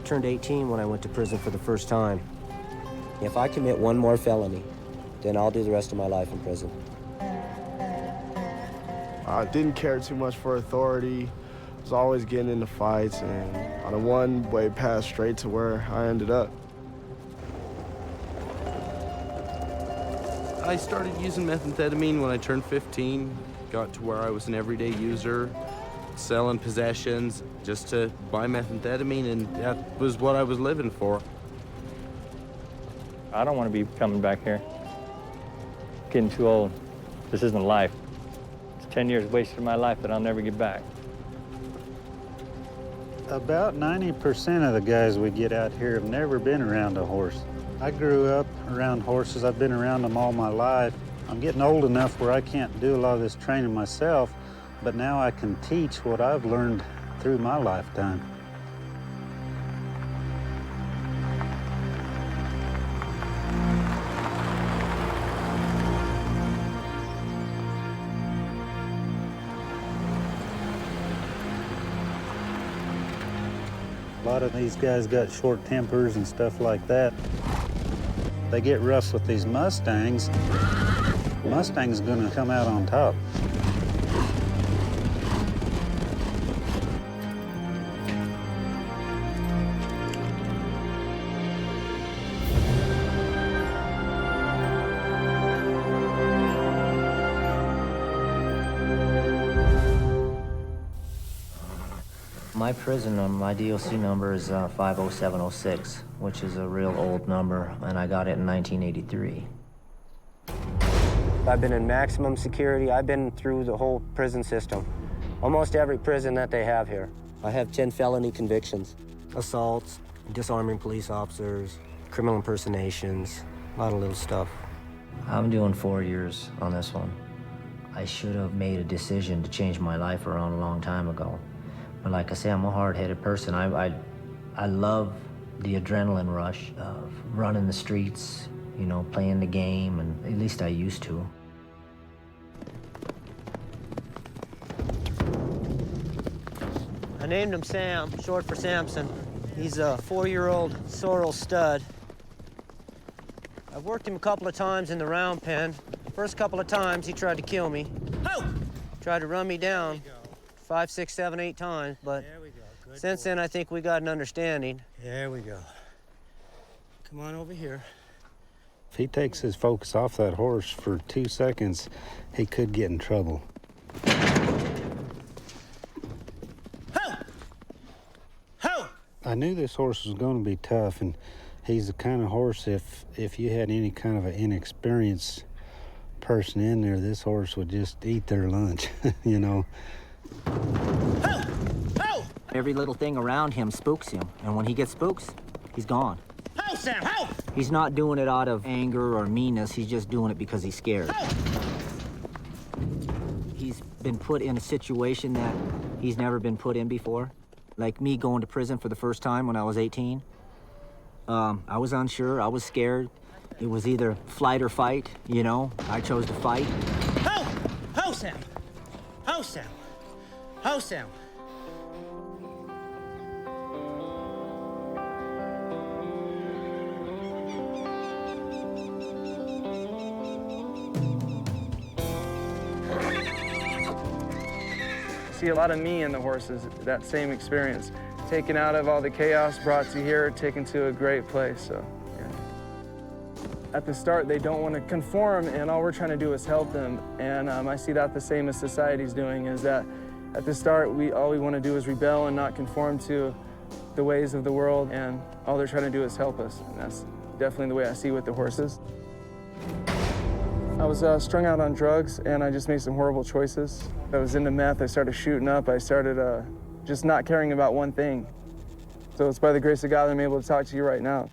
turned 18 when I went to prison for the first time. If I commit one more felony, then I'll do the rest of my life in prison. I didn't care too much for authority. I was always getting into fights, and on a one-way path straight to where I ended up. I started using methamphetamine when I turned 15, got to where I was an everyday user, selling possessions just to buy methamphetamine, and that was what I was living for. I don't want to be coming back here. Getting too old. This isn't life. It's 10 years wasted of my life that I'll never get back. About 90% of the guys we get out here have never been around a horse. I grew up around horses. I've been around them all my life. I'm getting old enough where I can't do a lot of this training myself, but now I can teach what I've learned through my lifetime. A lot of these guys got short tempers and stuff like that. They get rough with these Mustangs. Mustang's gonna come out on top. My prison number, my DOC number is 50706, which is a real old number, and I got it in 1983. I've been in maximum security. I've been through the whole prison system. Almost every prison that they have here. I have 10 felony convictions. Assaults, disarming police officers, criminal impersonations, a lot of little stuff. I'm doing 4 years on this one. I should have made a decision to change my life around a long time ago. But like I say, I'm a hard-headed person. I love the adrenaline rush of running the streets, you know, playing the game, and at least I used to. I named him Sam, short for Samson. He's a 4-year-old sorrel stud. I've worked him a couple of times in the round pen. First couple of times, he tried to kill me. Oh! Tried to run me down 5, 6, 7, 8 times, but since then, I think we got an understanding. There we go. Come on over here. If he takes his focus off that horse for 2 seconds, he could get in trouble. Ho! Ho! I knew this horse was going to be tough, and he's the kind of horse, if you had any kind of an inexperienced person in there, this horse would just eat their lunch, you know. Ho! Ho! Every little thing around him spooks him, and when he gets spooked, he's gone. Ho, Sam, ho! He's not doing it out of anger or meanness, he's just doing it because he's scared. Ho! He's been put in a situation that he's never been put in before. Like me going to prison for the first time when I was 18. I was unsure, I was scared. It was either flight or fight, you know. I chose to fight. Ho! Ho, Sam! Ho, Sam! Ho, Sam! See a lot of me in the horses, that same experience. Taken out of all the chaos, brought to here, taken to a great place, so, yeah. At the start, they don't want to conform, and all we're trying to do is help them. And I see that the same as society's doing, is that at the start, all we want to do is rebel and not conform to the ways of the world, and all they're trying to do is help us. And that's definitely the way I see with the horses. I was strung out on drugs, and I just made some horrible choices. I was into meth, I started shooting up, I started just not caring about one thing. So it's by the grace of God that I'm able to talk to you right now.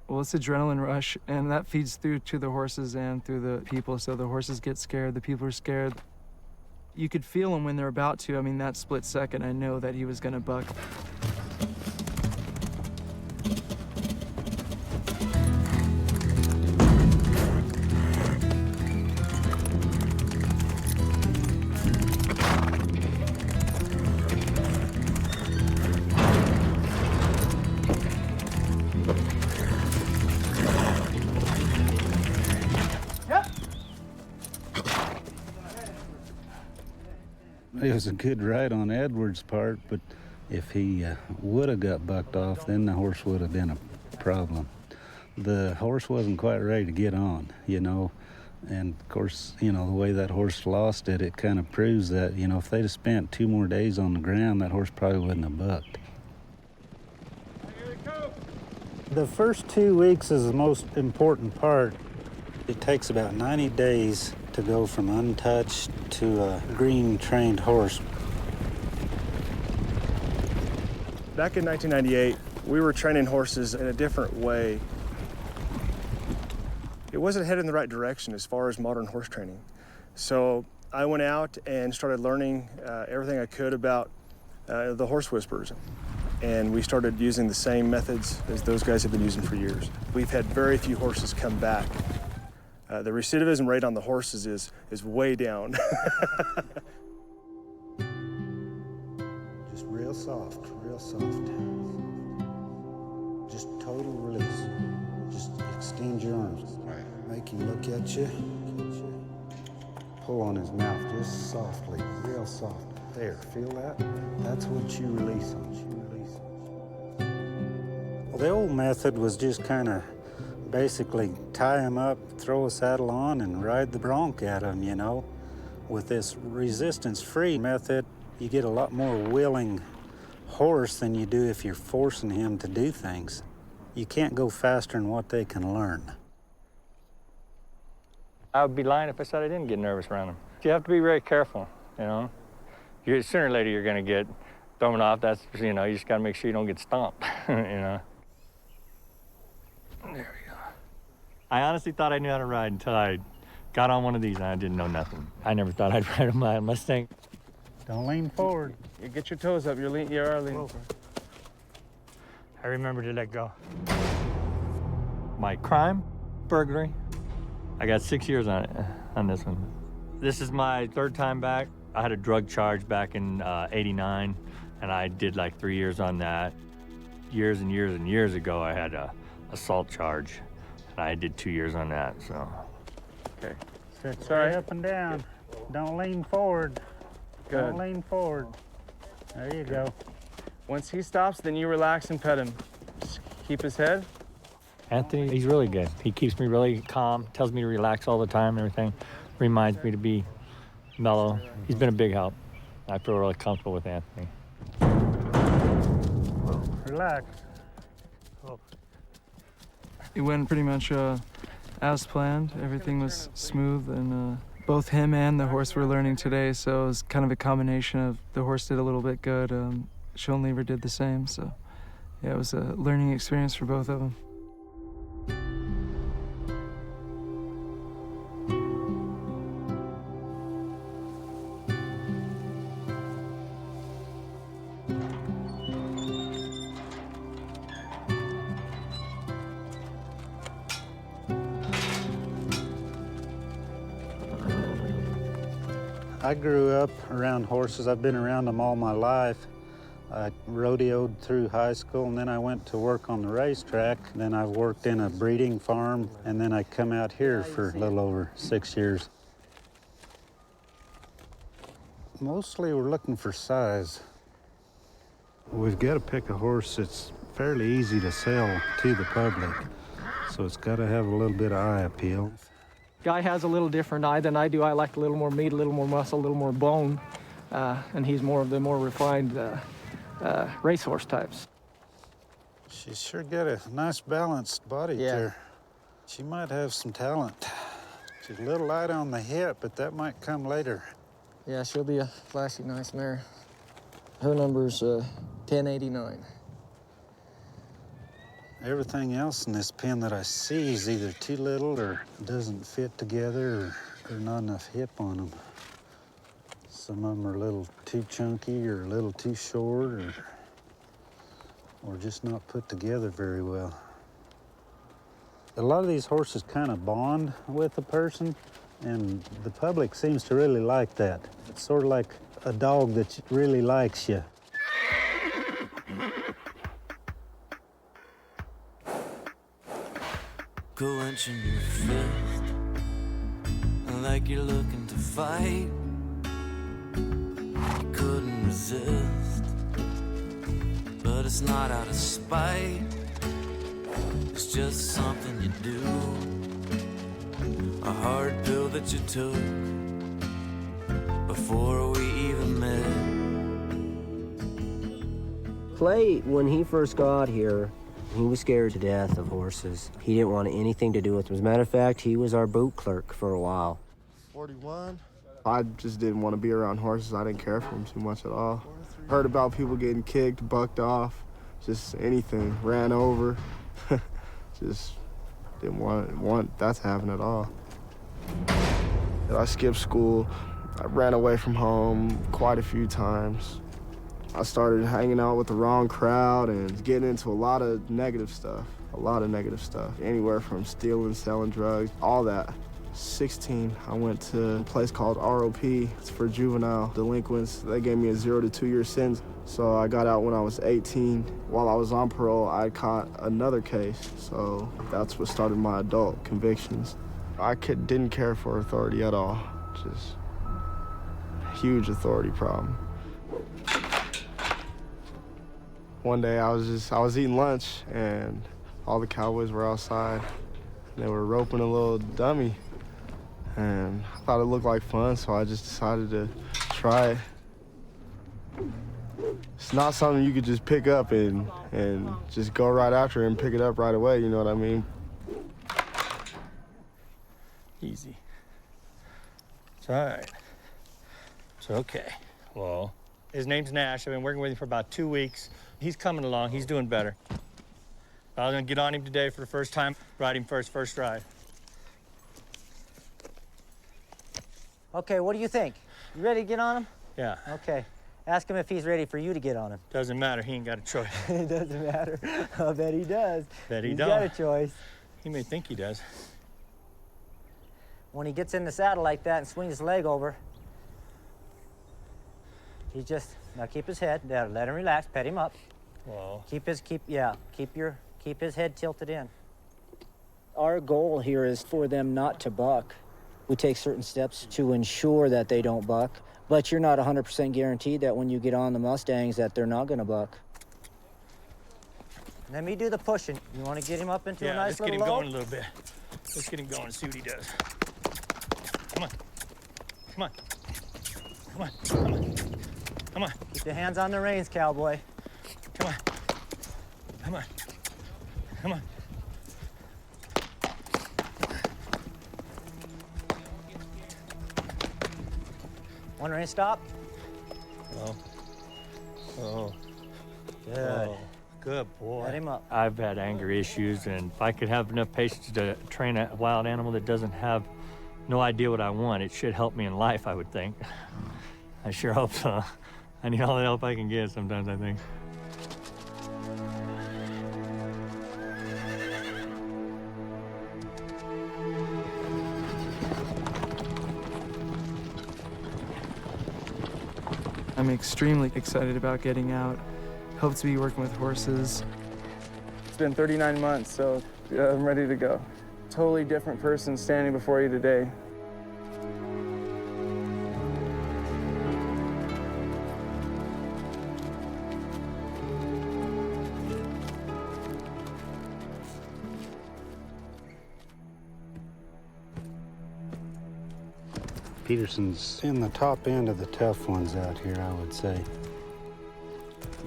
Well, it's adrenaline rush, and that feeds through to the horses and through the people. So the horses get scared, the people are scared. You could feel them when they're about to. I mean, that split second, I know that he was gonna buck. It was a good ride on Edward's part, but if he would have got bucked off, then the horse would have been a problem. The horse wasn't quite ready to get on, you know. And of course, you know, the way that horse lost it, it kind of proves that, you know, if they'd have spent 2 more days on the ground, that horse probably wouldn't have bucked. The first 2 weeks is the most important part. It takes about 90 days to go from untouched to a green trained horse. Back in 1998, we were training horses in a different way. It wasn't headed in the right direction as far as modern horse training. So I went out and started learning everything I could about the horse whisperers. And we started using the same methods as those guys have been using for years. We've had very few horses come back. The recidivism rate on the horses is way down. Just real soft, real soft. Just total release. Just extend your arms. Make him look at you. Pull on his mouth just softly, real soft. There, feel that? That's what you release on. Well, the old method was just kind of basically tie him up, throw a saddle on, and ride the bronc at him, you know. With this resistance-free method, you get a lot more willing horse than you do if you're forcing him to do things. You can't go faster than what they can learn. I would be lying if I said I didn't get nervous around them. You have to be very careful, you know. Sooner or later, you're going to get thrown off. That's, you know, you just got to make sure you don't get stomped, you know. There we go. I honestly thought I knew how to ride until I got on one of these and I didn't know nothing. I never thought I'd ride a Mustang. Don't lean forward. You get your toes up. You are leaning forward. I remember to let go. My crime, burglary. I got 6 years on it, on this one. This is my 3rd time back. I had a drug charge back in '89, and I did like 3 years on that. Years and years and years ago, I had a assault charge, and I did 2 years on that, so. Okay. Sit Sorry. up and down. Don't lean forward. Good. Don't lean forward. There you go. Once he stops, then you relax and pet him. Just keep his head. Anthony, he's really good. He keeps me really calm, tells me to relax all the time and everything, reminds me to be mellow. He's been a big help. I feel really comfortable with Anthony. Relax. It went pretty much as planned. Everything was smooth, and both him and the horse were learning today, so it was kind of a combination of the horse did a little bit good, Schoenlever did the same, so yeah, it was a learning experience for both of them. I grew up around horses. I've been around them all my life. I rodeoed through high school, and then I went to work on the racetrack. Then I worked in a breeding farm, and then I come out here for a little over 6 years. Mostly we're looking for size. We've got to pick a horse that's fairly easy to sell to the public, so it's got to have a little bit of eye appeal. Guy has a little different eye than I do. I like a little more meat, a little more muscle, a little more bone, and he's more of the more refined racehorse types. She's sure got a nice balanced body there. She might have some talent. She's a little light on the hip, but that might come later. Yeah, she'll be a flashy, nice mare. Her number's 1089. Everything else in this pen that I see is either too little or doesn't fit together or not enough hip on them. Some of them are a little too chunky or a little too short or just not put together very well. A lot of these horses kind of bond with a person, and the public seems to really like that. It's sort of like a dog that really likes you. Clenching your fist like you're looking to fight. resist, but it's not out of spite. It's just something you do, a hard pill that you took before we even met. Clay, when he first got here, he was scared to death of horses. He didn't want anything to do with them. As a matter of fact, he was our boot clerk for a while. 41. I just didn't want to be around horses. I didn't care for them too much at all. Heard about people getting kicked, bucked off, just anything, ran over. Just didn't want that to happen at all. I skipped school. I ran away from home quite a few times. I started hanging out with the wrong crowd and getting into a lot of negative stuff. Anywhere from stealing, selling drugs, all that. 16, I went to a place called ROP. It's for juvenile delinquents. They gave me a 0 to 2 year sentence. So I got out when I was 18. While I was on parole, I caught another case. So that's what started my adult convictions. I didn't care for authority at all. Just a huge authority problem. One day I was eating lunch and all the cowboys were outside. They were roping a little dummy. And I thought it looked like fun, so I just decided to try it. It's not something you could just pick up and just go right after and pick it up right away, you know what I mean? Easy. It's all right. It's okay. Well, his name's Nash. I've been working with him for about 2 weeks. He's coming along. He's doing better. I was gonna get on him today for the first time, ride him for his first ride. Okay, what do you think? You ready to get on him? Yeah. Okay. Ask him if he's ready for you to get on him. Doesn't matter. He ain't got a choice. It doesn't matter. I bet he does. Bet he He's don't. got a choice. He may think he does. When he gets in the saddle like that and swings his leg over, he just, now keep his head, there, let him relax, pet him up. Well. Keep his head tilted in. Our goal here is for them not to buck. We take certain steps to ensure that they don't buck, but you're not 100% guaranteed that when you get on the Mustangs that they're not gonna buck. Let me do the pushing. You wanna get him up into a nice little let's get him low? going a little bit. Let's get him going and see what he does. Come on. Come on. Come on. Come on. Come on. Keep the hands on the reins, cowboy. Come on. Come on. Come on. One rein, stop. Oh. Oh. Good. Oh. Good boy. Let him up. I've had anger issues, and if I could have enough patience to train a wild animal that doesn't have no idea what I want, it should help me in life, I would think. I sure hope so. I need all the help I can get sometimes, I think. I'm extremely excited about getting out. Hope to be working with horses. It's been 39 months, so yeah, I'm ready to go. Totally different person standing before you today. Peterson's in the top end of the tough ones out here, I would say.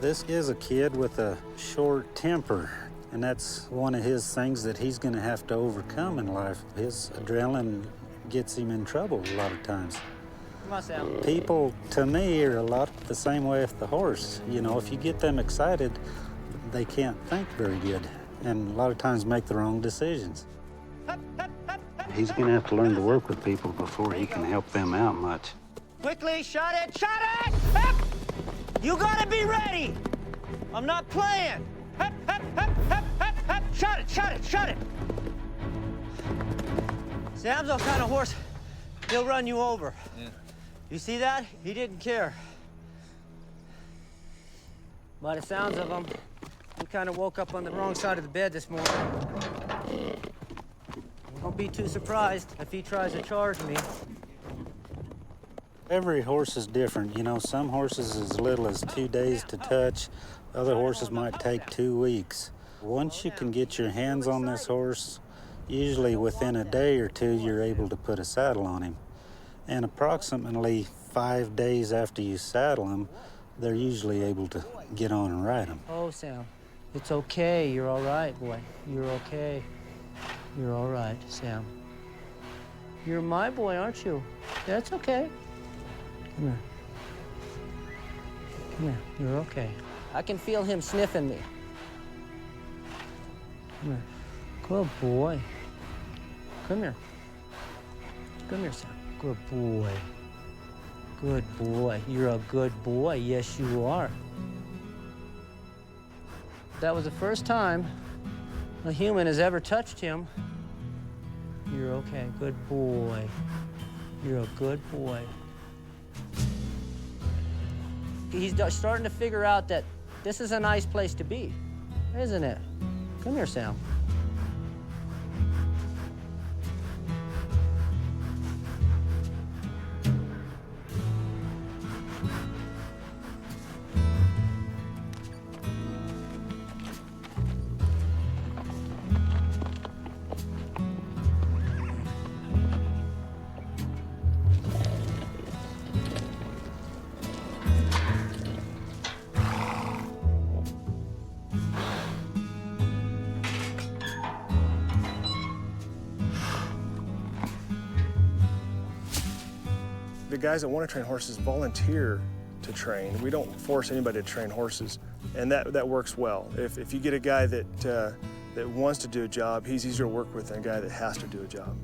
This is a kid with a short temper, and that's one of his things that he's going to have to overcome in life. His adrenaline gets him in trouble a lot of times. Come on, Sam. People, to me, are a lot the same way with the horse. You know, if you get them excited, they can't think very good, and a lot of times make the wrong decisions. He's going to have to learn to work with people before he can help them out much. Quickly, shut it, shut it! Hup! You gotta be ready! I'm not playing! Hup, hup, hup, hup, hup, hup! Shut it, shut it, shut it! Sam's the kind of horse, he'll run you over. Yeah. You see that? He didn't care. By the sounds of him, he kind of woke up on the wrong side of the bed this morning. Don't be too surprised if he tries to charge me. Every horse is different. You know, some horses as little as 2 days to touch. Other horses might take 2 weeks. Once you can get your hands on this horse, usually within a day or two, you're able to put a saddle on him. And approximately 5 days after you saddle him, they're usually able to get on and ride him. Oh, Sam, it's okay. You're all right, boy. You're okay. You're all right, Sam. You're my boy, aren't you? That's okay. Come here. Come here. You're okay. I can feel him sniffing me. Come here. Good boy. Come here. Come here, Sam. Good boy. Good boy. You're a good boy. Yes, you are. That was the first time a human has ever touched him. You're okay. Good boy. You're a good boy. He's starting to figure out that this is a nice place to be, isn't it? Come here, Sam. The guys that want to train horses volunteer to train. We don't force anybody to train horses, and that works well. If you get a guy that wants to do a job, he's easier to work with than a guy that has to do a job.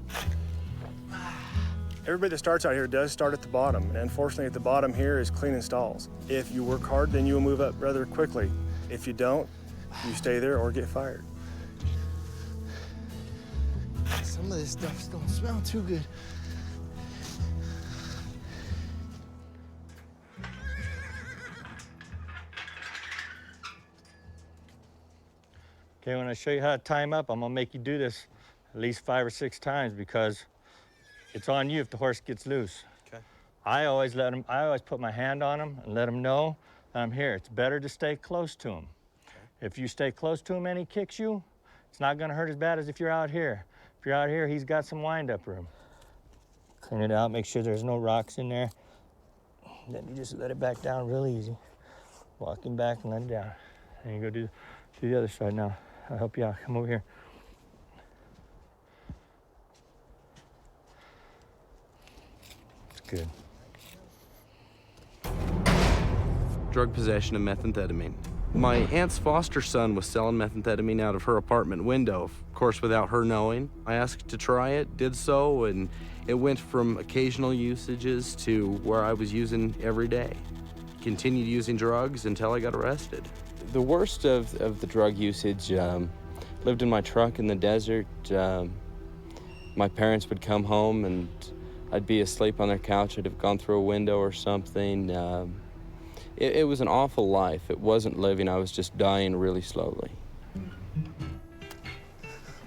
Everybody that starts out here does start at the bottom, and unfortunately at the bottom here is cleaning stalls. If you work hard, then you will move up rather quickly. If you don't, you stay there or get fired. Some of this stuff don't smell too good. Okay, when I show you how to tie him up, I'm gonna make you do this at least 5 or 6 times because it's on you if the horse gets loose. Okay. I always put my hand on him and let him know that I'm here. It's better to stay close to him. Okay. If you stay close to him and he kicks you, it's not gonna hurt as bad as if you're out here. If you're out here, he's got some wind-up room. Clean it out, make sure there's no rocks in there. Then you just let it back down real easy. Walk him back and let it down. And you go do the other side now. I'll help you out. Come over here. It's good. Drug possession of methamphetamine. My aunt's foster son was selling methamphetamine out of her apartment window, of course without her knowing. I asked to try it, did so, and it went from occasional usages to where I was using every day. Continued using drugs until I got arrested. The worst of the drug usage, lived in my truck in the desert. My parents would come home and I'd be asleep on their couch. I'd have gone through a window or something. It was an awful life. It wasn't living, I was just dying really slowly.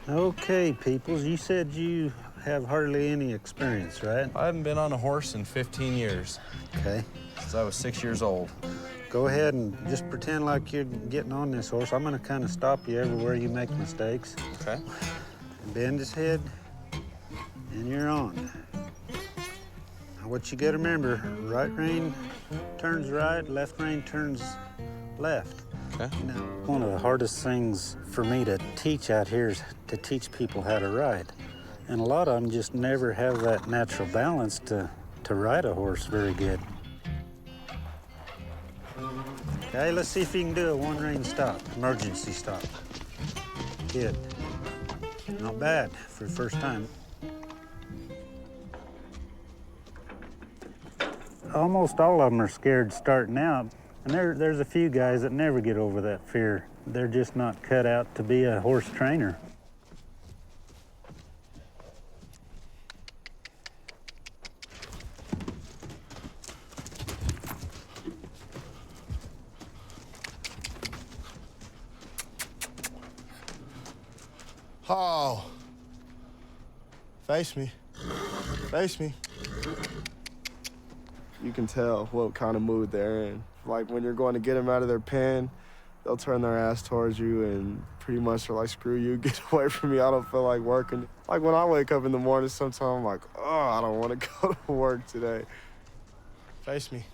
Okay, peoples, you said you have hardly any experience, right? I haven't been on a horse in 15 years. Okay. Since I was 6 years old. Go ahead and just pretend like you're getting on this horse. I'm gonna kind of stop you everywhere you make mistakes. Okay. Bend his head, and you're on. Now what you gotta remember, right rein turns right, left rein turns left. Okay. Now, one of the hardest things for me to teach out here is to teach people how to ride. And a lot of them just never have that natural balance to ride a horse very good. Okay, let's see if you can do a one rein stop, emergency stop. Good. Not bad for the first time. Almost all of them are scared starting out, and there's a few guys that never get over that fear. They're just not cut out to be a horse trainer. Oh. Face me. Face me. you can tell what kind of mood they're in. Like when you're going to get them out of their pen, they'll turn their ass towards you and pretty much are like, screw you, get away from me, I don't feel like working. Like when I wake up in the morning, sometimes I'm like, oh, I don't want to go to work today. Face me.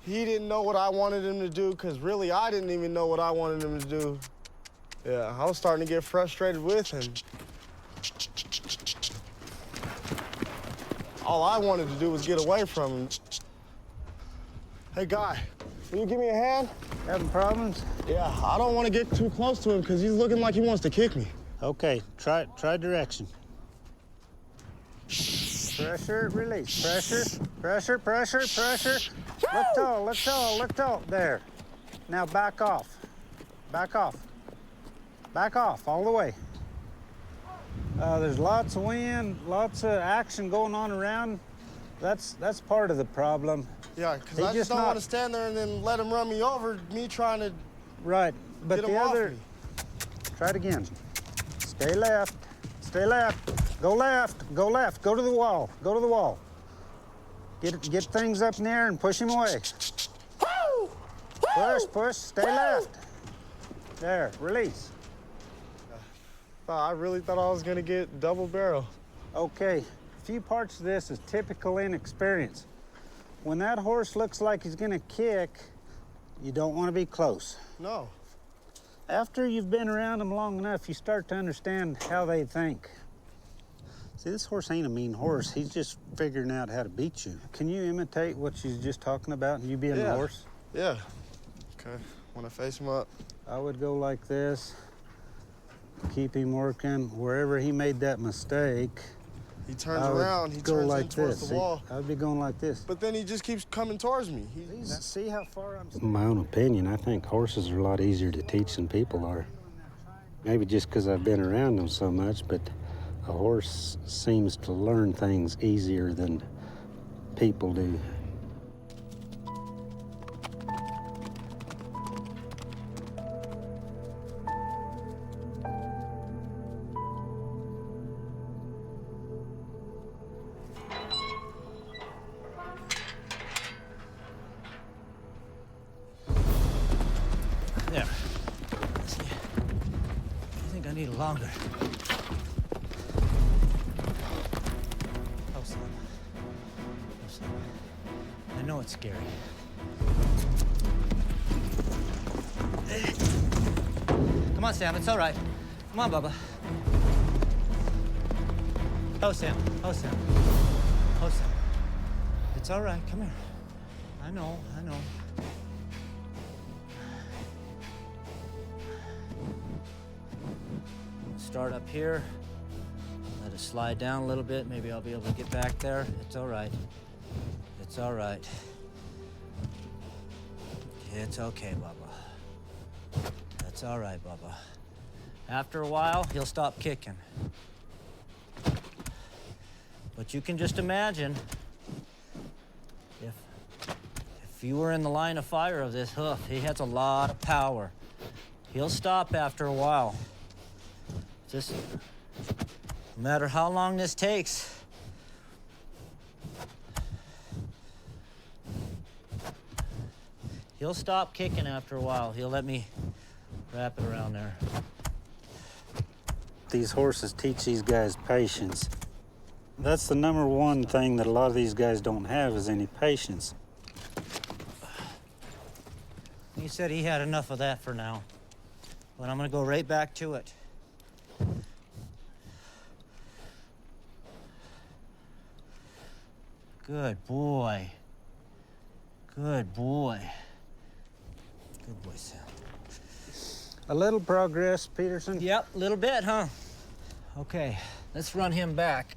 He didn't know what I wanted him to do, because really I didn't even know what I wanted him to do. Yeah, I was starting to get frustrated with him. All I wanted to do was get away from him. Hey, guy, will you give me a hand? Having problems? Yeah, I don't want to get too close to him because he's looking like he wants to kick me. Okay, try direction. Pressure, release. Pressure, pressure, pressure, pressure. Look tall, look tall, look tall. There. Now back off. Back off. Back off, all the way. There's lots of wind, lots of action going on around. That's part of the problem. Yeah, because I just don't want to stand there and then let him run me over, me trying to right, but get him the off other, me. Try it again. Stay left, go left, go left, go to the wall, go to the wall. Get things up in the air and push him away. Push, stay left. There, release. I really thought I was gonna get double barrel. Okay, a few parts of this is typical inexperience. When that horse looks like he's gonna kick, you don't want to be close. No. After you've been around them long enough, you start to understand how they think. See, this horse ain't a mean horse. He's just figuring out how to beat you. Can you imitate what she's just talking about, you being the horse? Yeah. Okay, want to face him up? I would go like this. Keep him working. Wherever he made that mistake, he turns around, he turns like in towards the wall. I'd be going like this. But then he just keeps coming towards me. See how far I'm... In my own opinion, I think horses are a lot easier to teach than people are. Maybe just because I've been around them so much, but a horse seems to learn things easier than people do. There. See, I think I need a longer. Oh, Sam. Oh, Sam. I know it's scary. Come on, Sam, it's all right. Come on, Bubba. Oh, Sam. Oh, Sam. Oh, Sam. It's all right. Come here. I know. Start up here, let it slide down a little bit. Maybe I'll be able to get back there. It's all right. It's all right. It's okay, Bubba. That's all right, Bubba. After a while, he'll stop kicking. But you can just imagine if you were in the line of fire of this hoof, he has a lot of power. He'll stop after a while. Just no matter how long this takes. He'll stop kicking after a while. He'll let me wrap it around there. These horses teach these guys patience. That's the number one thing that a lot of these guys don't have is any patience. He said he had enough of that for now. But I'm gonna go right back to it. Good boy. Good boy. Good boy, Sam. A little progress, Peterson. Yep, a little bit, huh? Okay, let's run him back.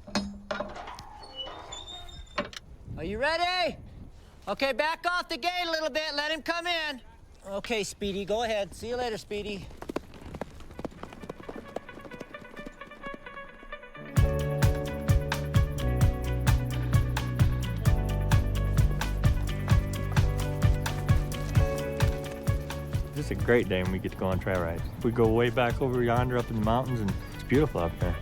Are you ready? Okay, back off the gate a little bit. Let him come in. Okay, Speedy, go ahead. See you later, Speedy. It's a great day when we get to go on trail rides. We go way back over yonder up in the mountains, and it's beautiful up there.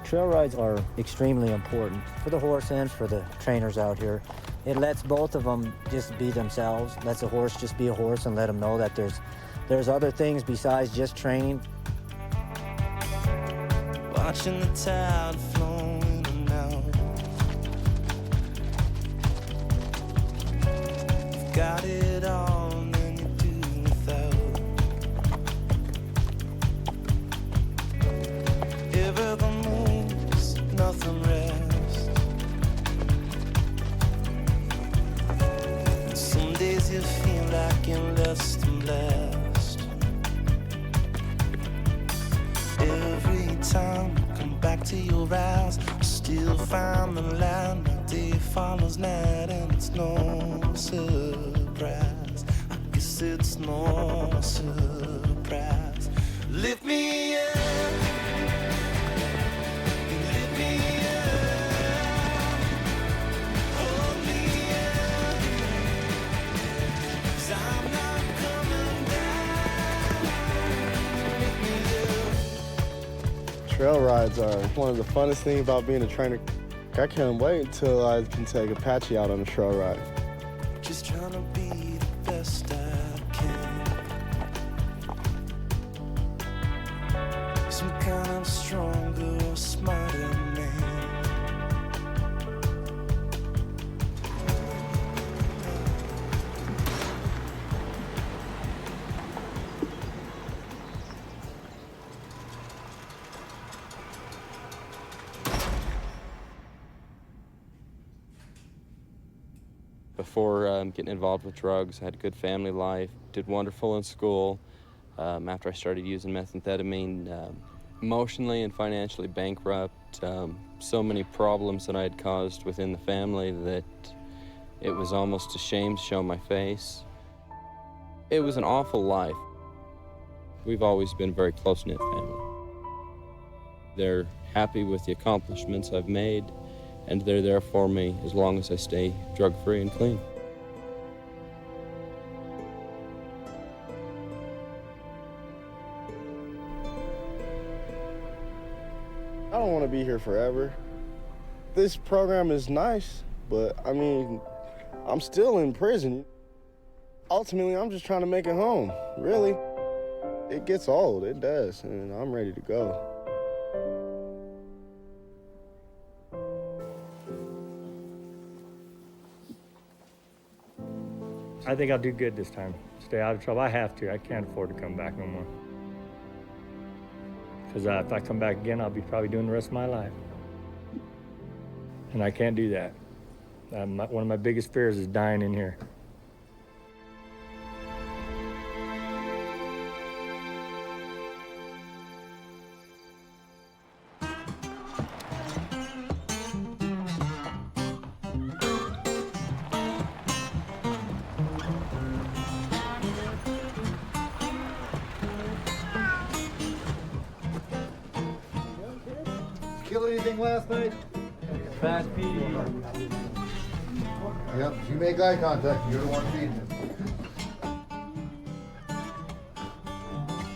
Trail rides are extremely important for the horse and for the trainers out here. It lets both of them just be themselves, lets a horse just be a horse and let them know that there's other things besides just training. Watching the tide flow in and out. You've got it all and then you do without. Everything moves, nothing rests. And some days you feel like you're less than blessed. Every time you come back to your eyes, I still find the line. My day follows night and it's no surprise. I guess it's no surprise. Lift me up. Lift me up. Hold me up. 'Cause I'm not coming down. Lift me up. Trail rides are one of the funnest things about being a trainer. I can't wait until I can take Apache out on a trail ride. Just trying to be the best I can. Some kind of stronger or smarter man. Before getting involved with drugs, I had a good family life, did wonderful in school. After I started using methamphetamine, emotionally and financially bankrupt, so many problems that I had caused within the family that it was almost a shame to show my face. It was an awful life. We've always been a very close-knit family. They're happy with the accomplishments I've made, and they're there for me as long as I stay drug-free and clean. I don't want to be here forever. This program is nice, but I mean, I'm still in prison. Ultimately, I'm just trying to make it home, really. It gets old, it does, and I'm ready to go. I think I'll do good this time. Stay out of trouble. I have to. I can't afford to come back no more. Because if I come back again, I'll be probably doing the rest of my life. And I can't do that. One of my biggest fears is dying in here. Kill anything last night? Fat Petey. Yep, if you make eye contact, you're the one feeding him.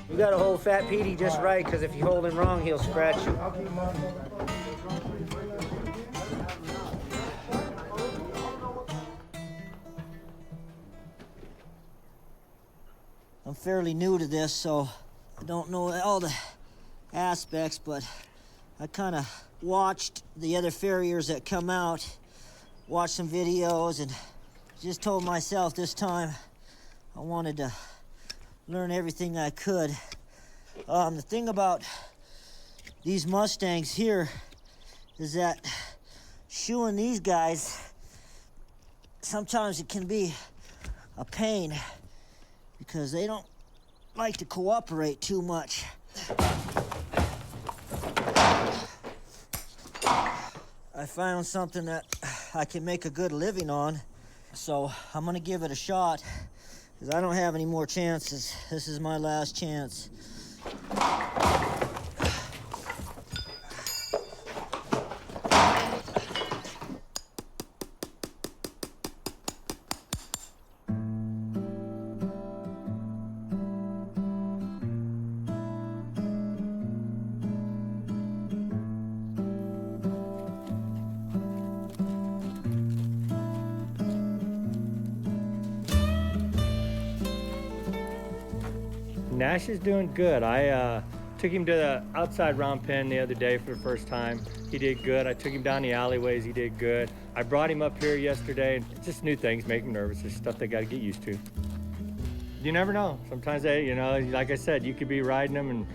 You gotta hold Fat Petey just right, because if you hold him wrong, he'll scratch you. I'm fairly new to this, so I don't know all the aspects, but I kind of watched the other farriers that come out, watched some videos, and just told myself this time I wanted to learn everything I could. The thing about these Mustangs here is that shoeing these guys, sometimes it can be a pain because they don't like to cooperate too much. I found something that I can make a good living on, so I'm gonna give it a shot, because I don't have any more chances. This is my last chance. Nash is doing good. I took him to the outside round pen the other day for the first time. He did good. I took him down the alleyways. He did good. I brought him up here yesterday. Just new things make him nervous. There's stuff they got to get used to. You never know. Sometimes they, you know, like I said, you could be riding them and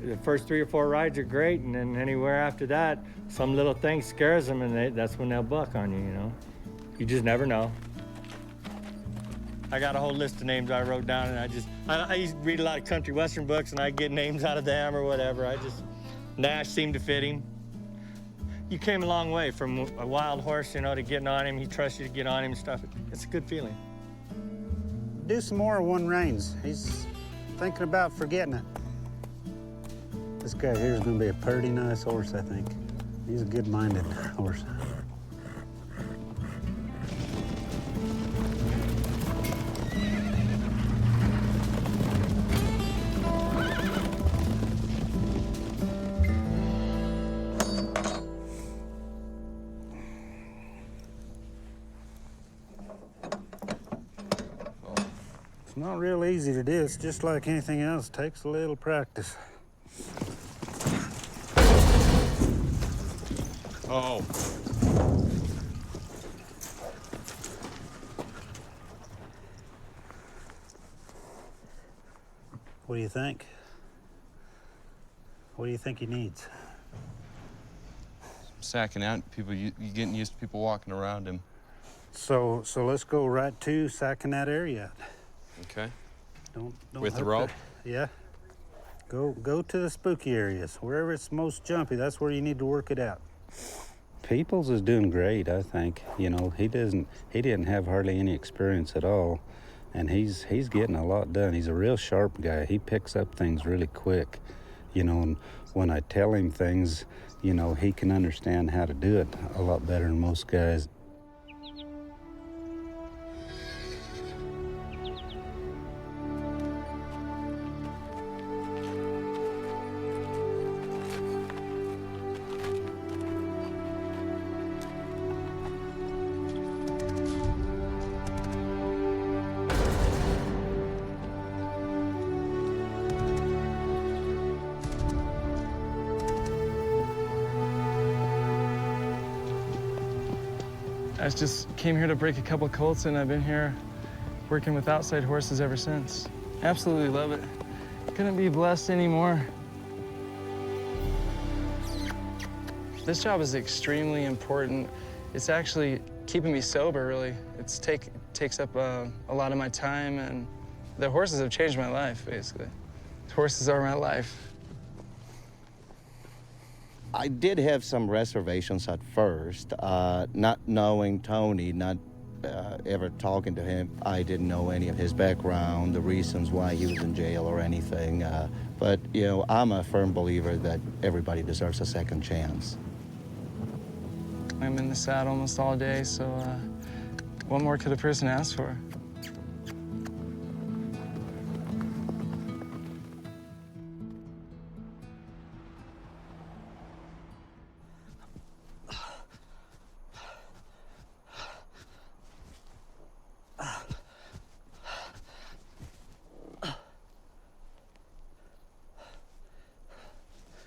the first 3 or 4 rides are great, and then anywhere after that, some little thing scares them, and that's when they'll buck on you, you know? You just never know. I got a whole list of names I wrote down, and I used to read a lot of country western books, and I get names out of them or whatever. Nash seemed to fit him. You came a long way from a wild horse, you know, to getting on him. He trusts you to get on him and stuff. It's a good feeling. Do some more one reins. He's thinking about forgetting it. This guy here is going to be a pretty nice horse, I think. He's a good-minded horse. It's not real easy to do. It's just like anything else. It takes a little practice. Oh. What do you think? What do you think he needs? Sacking out. People, you getting used to people walking around him. So let's go right to sacking that area. Okay. Don't With the hook rope? Yeah. Go to the spooky areas. Wherever it's most jumpy, that's where you need to work it out. Peoples is doing great, I think. You know, he didn't have hardly any experience at all, and he's getting a lot done. He's a real sharp guy. He picks up things really quick, you know, and when I tell him things, you know, he can understand how to do it a lot better than most guys. I just came here to break a couple colts, and I've been here working with outside horses ever since. Absolutely love it. Couldn't be blessed anymore. This job is extremely important. It's actually keeping me sober, really. It takes up a lot of my time, and the horses have changed my life, basically. The horses are my life. I did have some reservations at first, not knowing Tony, not ever talking to him. I didn't know any of his background, the reasons why he was in jail or anything. But, you know, I'm a firm believer that everybody deserves a second chance. I'm in the saddle almost all day, so what more could a person ask for?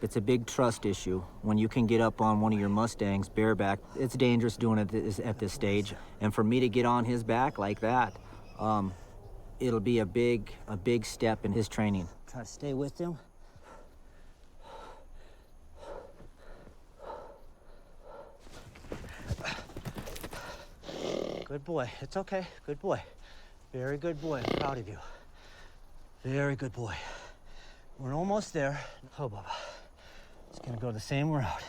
It's a big trust issue. When you can get up on one of your Mustangs bareback, it's dangerous doing it at this stage. And for me to get on his back like that, it'll be a big step in his training. Try to stay with him. Good boy. It's okay. Good boy. Very good boy. I'm proud of you. Very good boy. We're almost there. Oh, Bubba. It's gonna go the same route.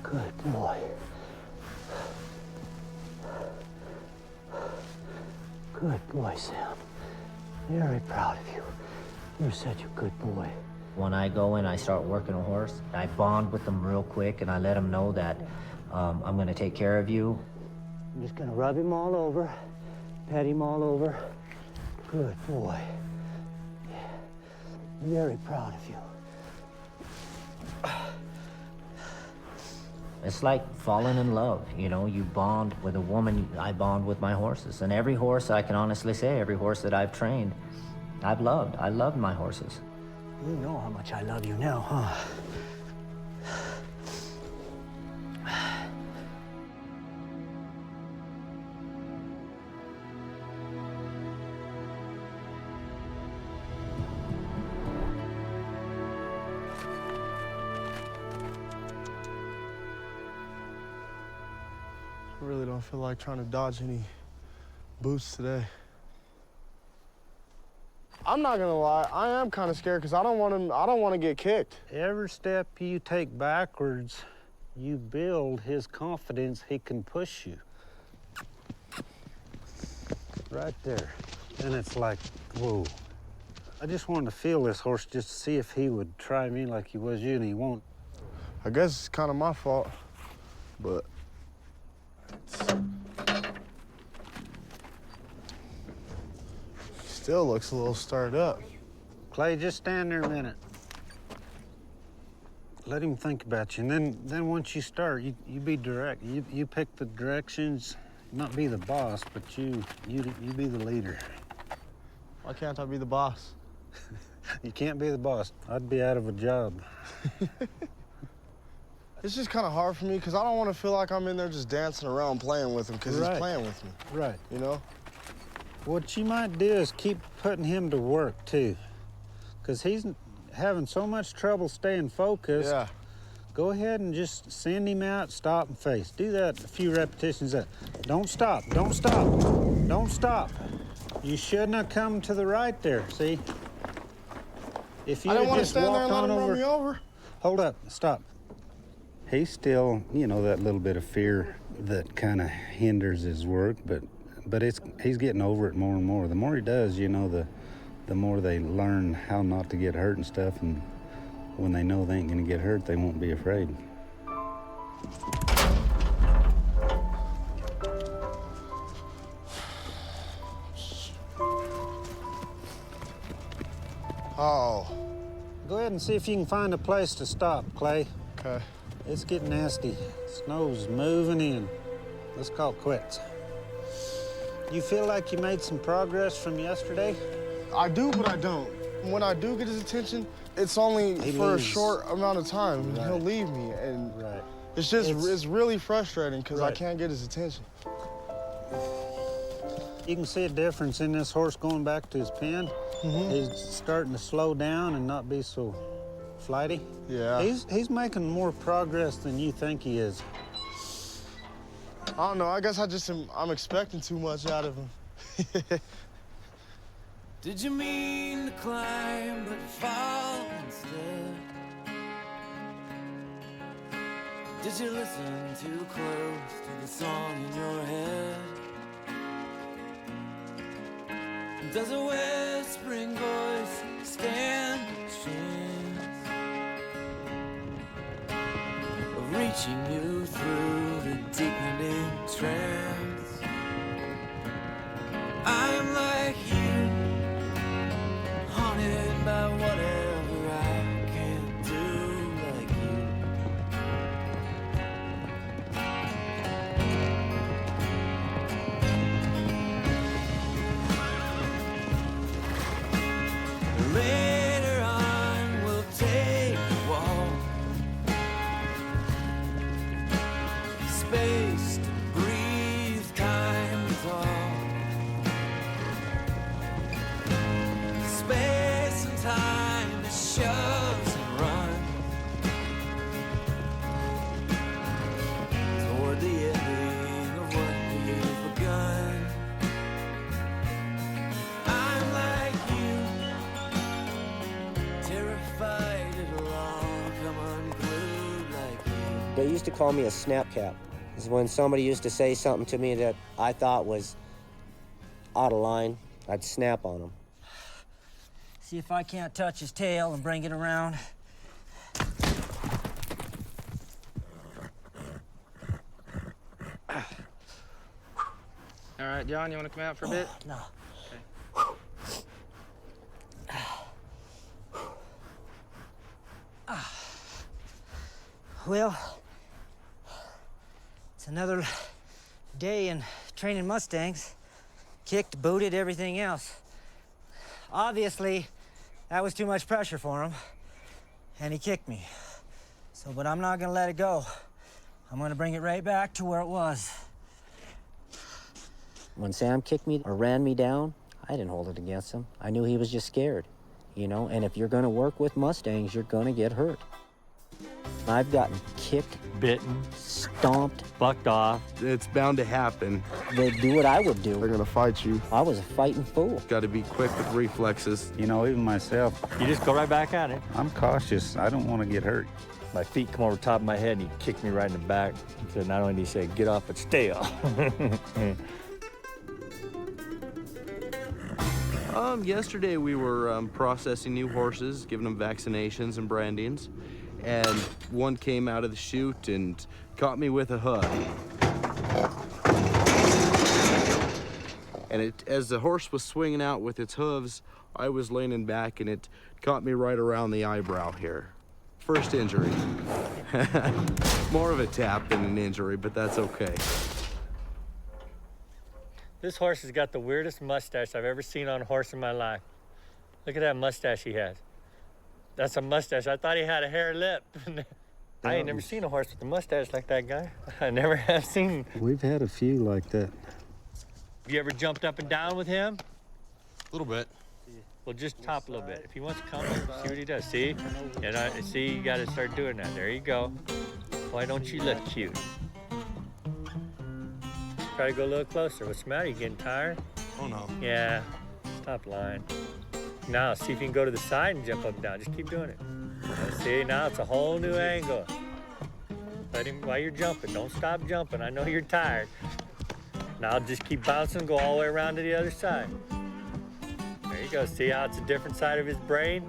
Good boy. Good boy, Sam. Very proud of you. You're such a good boy. When I go in, I start working a horse. I bond with them real quick, and I let them know that I'm going to take care of you. I'm just gonna rub him all over, pet him all over. Good boy. Very proud of you. It's like falling in love, you know, you bond with a woman, I bond with my horses. And every horse, I can honestly say, every horse that I've trained, I've loved. I love my horses. You know how much I love you now, huh? I really don't feel like trying to dodge any boots today. I'm not gonna lie, I am kind of scared because I don't want to get kicked. Every step you take backwards, you build his confidence he can push you. Right there. And it's like, whoa. I just wanted to feel this horse just to see if he would try me like he was you, and he won't. I guess it's kind of my fault, but still looks a little stirred up. Clay, just stand there a minute. Let him think about you, and then once you start, you be direct. You pick the directions, not be the boss, but you be the leader. Why can't I be the boss? You can't be the boss. I'd be out of a job. It's just kind of hard for me because I don't want to feel like I'm in there just dancing around playing with him because he's playing with me. Right. You know? What you might do is keep putting him to work, too, because he's having so much trouble staying focused. Yeah. Go ahead and just send him out, stop and face. Do that a few repetitions. Don't stop, don't stop, don't stop. You shouldn't have come to the right there, see? If you I didn't want to just stand there walked and let on him over. run me over. Hold up, stop. He's still, you know, that little bit of fear that kind of hinders his work, but he's getting over it more and more. The more he does, you know, the more they learn how not to get hurt and stuff, and when they know they ain't gonna get hurt, they won't be afraid. Oh. Go ahead and see if you can find a place to stop, Clay. Okay. It's getting nasty. Snow's moving in. Let's call it quits. You feel like you made some progress from yesterday? I do, but I don't. When I do get his attention, it's only for a short amount of time. Right. He'll leave me, and Right. it's just it's really frustrating because I can't get his attention. You can see a difference in this horse going back to his pen. Mm-hmm. He's starting to slow down and not be so flighty. Yeah. He's making more progress than you think he is. I don't know. I guess I'm expecting too much out of him. Did you mean to climb but fall instead? Did you listen too close to the song in your head? Does a whispering voice stand a chance of reaching you through the deepening trance? I'm like you, haunted by whatever I can't do like you. Later on, we'll take a walk, space to breathe, time to talk, space and time that shoves and runs toward the ending of what we've begun. I'm like you, terrified it'll all come unglued like you. They used to call me a snapcap. Is when somebody used to say something to me that I thought was out of line, I'd snap on them. See if I can't touch his tail and bring it around. right, John, you want to come out for a bit? No. Well, it's another day in training mustangs. Kicked, booted, everything else. Obviously, that was too much pressure for him, and he kicked me. So, but I'm not gonna let it go. I'm gonna bring it right back to where it was. When Sam kicked me or ran me down, I didn't hold it against him. I knew he was just scared, you know? And if you're gonna work with mustangs, you're gonna get hurt. I've gotten kicked, bitten, stomped, bucked off. It's bound to happen. They do what I would do. They're gonna fight you. I was a fighting fool. Got to be quick with reflexes. You know, even myself, You just go right back at it. I'm cautious. I don't want to get hurt. My feet come over the top of my head and he kicked me right in the back. So not only did he say, get off, but stay off. Yesterday we were processing new horses, giving them vaccinations and brandings, and one came out of the chute and caught me with a hoof. And as the horse was swinging out with its hooves, I was leaning back and it caught me right around the eyebrow here. First injury. More of a tap than an injury, but that's okay. This horse has got the weirdest mustache I've ever seen on a horse in my life. Look at that mustache he has. That's a mustache. I thought he had a hair lip. I ain't never seen a horse with a mustache like that guy. I never have seen. We've had a few like that. Have you ever jumped up and down with him? A little bit. Well, just top a little bit. If he wants to come, see what he does. See? See, you got to start doing that. There you go. Why don't you look cute? Try to go a little closer. What's the matter? You getting tired? Oh, no. Yeah. Stop lying. Now, see if you can go to the side and jump up and down. Just keep doing it. See, now it's a whole new angle. Let him, while you're jumping, don't stop jumping. I know you're tired. Now just keep bouncing, go all the way around to the other side. There you go. See how it's a different side of his brain?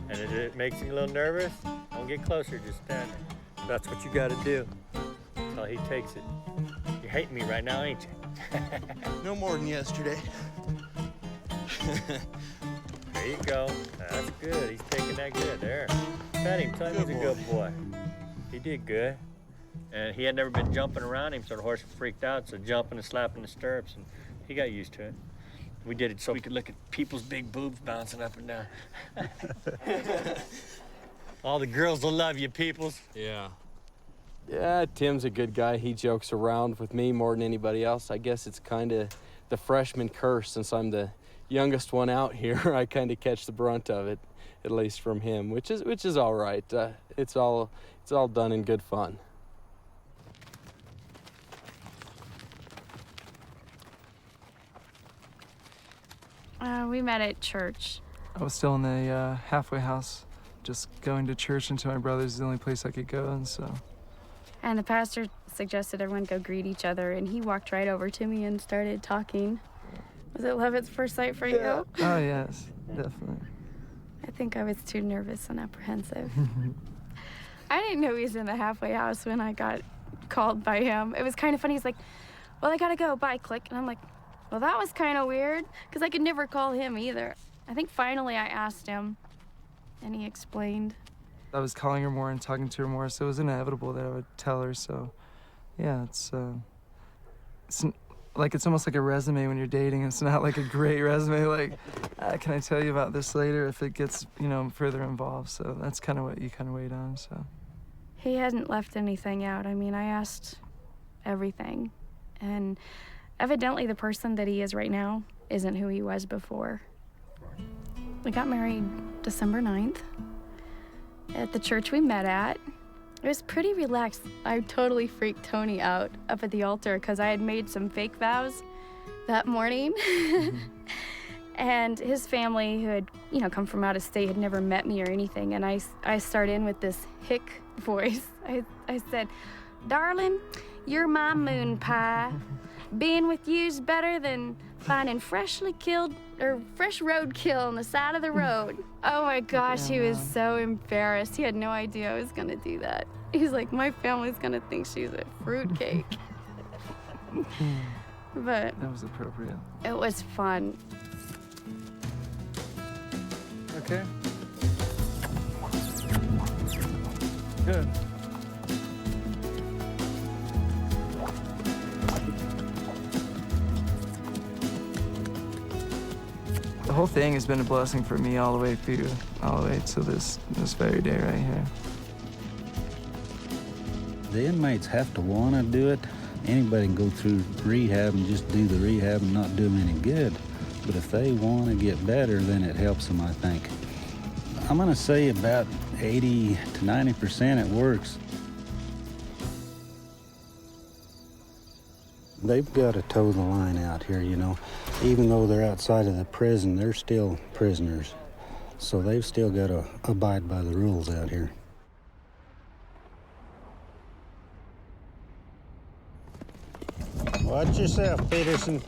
And it makes him a little nervous? Don't get closer, just stand there. That's what you gotta do until he takes it. You're hating me right now, ain't you? No more than yesterday. There you go. That's good. He's taking that good. There. Pet him. Tell him he's a good boy. He did good. And he had never been jumping around him, so the horse freaked out, so jumping and slapping the stirrups, and he got used to it. We did it so we could look at people's big boobs bouncing up and down. All the girls will love you, peoples. Yeah. Yeah, Tim's a good guy. He jokes around with me more than anybody else. I guess it's kind of the freshman curse. Since I'm the youngest one out here, I kind of catch the brunt of it, at least from him, which is all right. It's all done in good fun. We met at church. I was still in the halfway house, just going to church until my brother's the only place I could go, and so. And the pastor suggested everyone go greet each other, and he walked right over to me and started talking. Was it love at first sight for you? Oh, yes, definitely. I think I was too nervous and apprehensive. I didn't know he was in the halfway house when I got called by him. It was kind of funny. He's like, well, I gotta go, bye, click. And I'm like, well, that was kind of weird, because I could never call him either. I think finally I asked him, and he explained. I was calling her more and talking to her more, so it was inevitable that I would tell her. So, yeah, it's almost like a resume when you're dating. It's not like a great resume, like, can I tell you about this later if it gets, further involved. So that's kind of what you kind of wait on, so. He hadn't left anything out. I mean, I asked everything, and evidently the person that he is right now isn't who he was before. We got married December 9th at the church we met at. It was pretty relaxed. I totally freaked Tony out up at the altar because I had made some fake vows that morning. And his family, who had, come from out of state, had never met me or anything. And I start in with this hick voice. I said, darling, you're my moon pie. Being with you's better than finding fresh roadkill on the side of the road. Oh my gosh, he was so embarrassed. He had no idea I was gonna do that. He's like, my family's gonna think she's a fruitcake. but That was appropriate. it was fun. Okay. Good. The whole thing has been a blessing for me all the way through, all the way to this very day right here. The inmates have to want to do it. Anybody can go through rehab and just do the rehab and not do them any good. But if they want to get better, then it helps them, I think. I'm going to say about 80 to 90% it works. They've got to toe the line out here, you know. Even though they're outside of the prison, they're still prisoners. So they've still got to abide by the rules out here. Watch yourself, Peterson.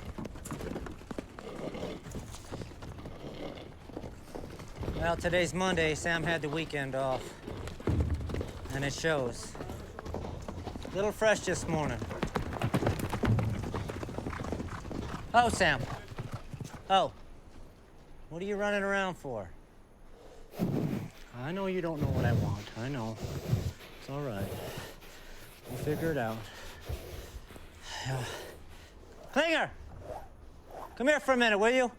Well, today's Monday. Sam had the weekend off. And it shows. A little fresh this morning. Oh, Sam. Oh. What are you running around for? I know you don't know what I want. I know. It's all right. We'll figure it out. Klinger! Come here for a minute, will you?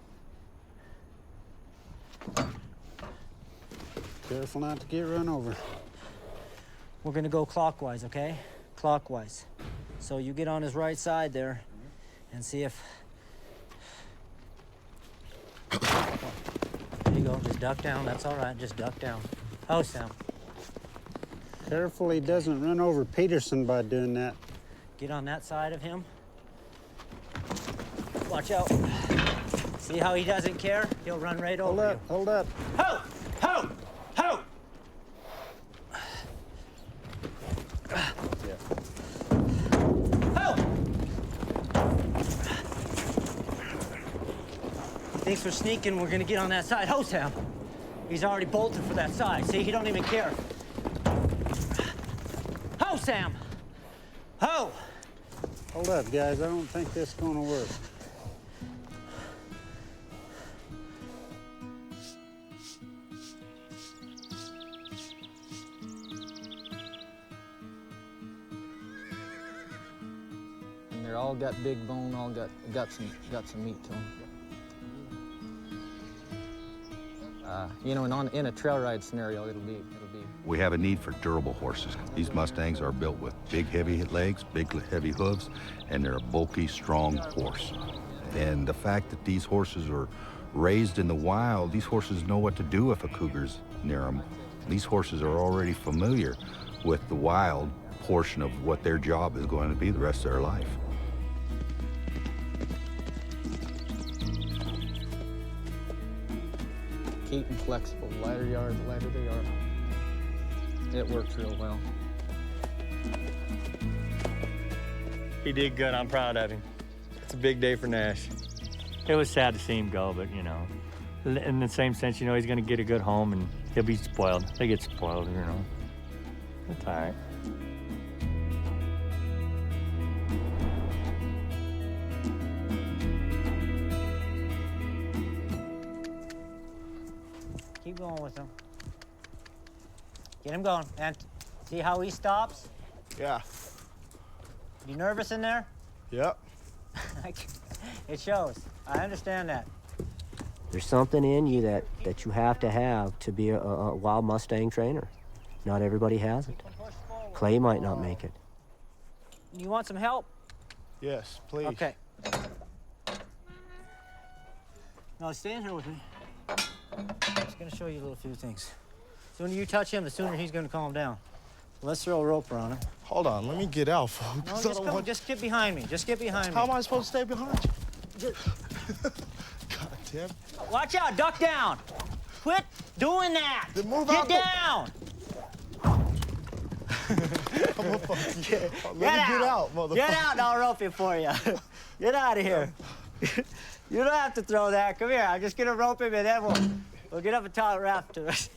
Careful not to get run over. We're gonna go clockwise, okay? Clockwise. So you get on his right side there and see if... There you go, just duck down, that's all right, just duck down. Oh, Sam. Careful he doesn't run over Peterson by doing that. Get on that side of him. Watch out. See how he doesn't care? He'll run right over you. Hold up. Ho! Ho! Ho! Ho! He thinks we're sneaking, we're gonna get on that side. Ho, Sam! He's already bolted for that side. See, he don't even care. Ho, Sam! Ho! Hold up, guys. I don't think this is gonna work. And they're all got big bone, all got some meat to them. You know, and in a trail ride scenario, it'll be. We have a need for durable horses. These Mustangs are built with big, heavy legs, big, heavy hooves, and they're a bulky, strong horse. And the fact that these horses are raised in the wild, these horses know what to do if a cougar's near them. These horses are already familiar with the wild portion of what their job is going to be the rest of their life. Keep them flexible. The lighter you are, the lighter they are. It works real well. He did good. I'm proud of him. It's a big day for Nash. It was sad to see him go, but, you know, in the same sense, you know, he's going to get a good home and he'll be spoiled. They get spoiled, you know. It's all right. Keep going with him. Get him going. And see how he stops? Yeah. You nervous in there? Yep. It shows. I understand that. There's something in you that you have to be a wild Mustang trainer. Not everybody has it. Clay might not make it. You want some help? Yes, please. Okay. Now, stay in here with me. I'm just gonna show you a little few things. The sooner you touch him, the sooner he's gonna calm down. So let's throw a rope around him. Hold on, let me get out, folks. No, just get behind me. Just get behind me. How am I supposed to stay behind you? God damn. Watch out, duck down. Quit doing that. Then move get out down. I'm gonna fucking get out, motherfucker. Get out and I'll rope you for you. Get out of here. You don't have to throw that. Come here. I'm just gonna rope him and then we'll get up and tie a raft to it.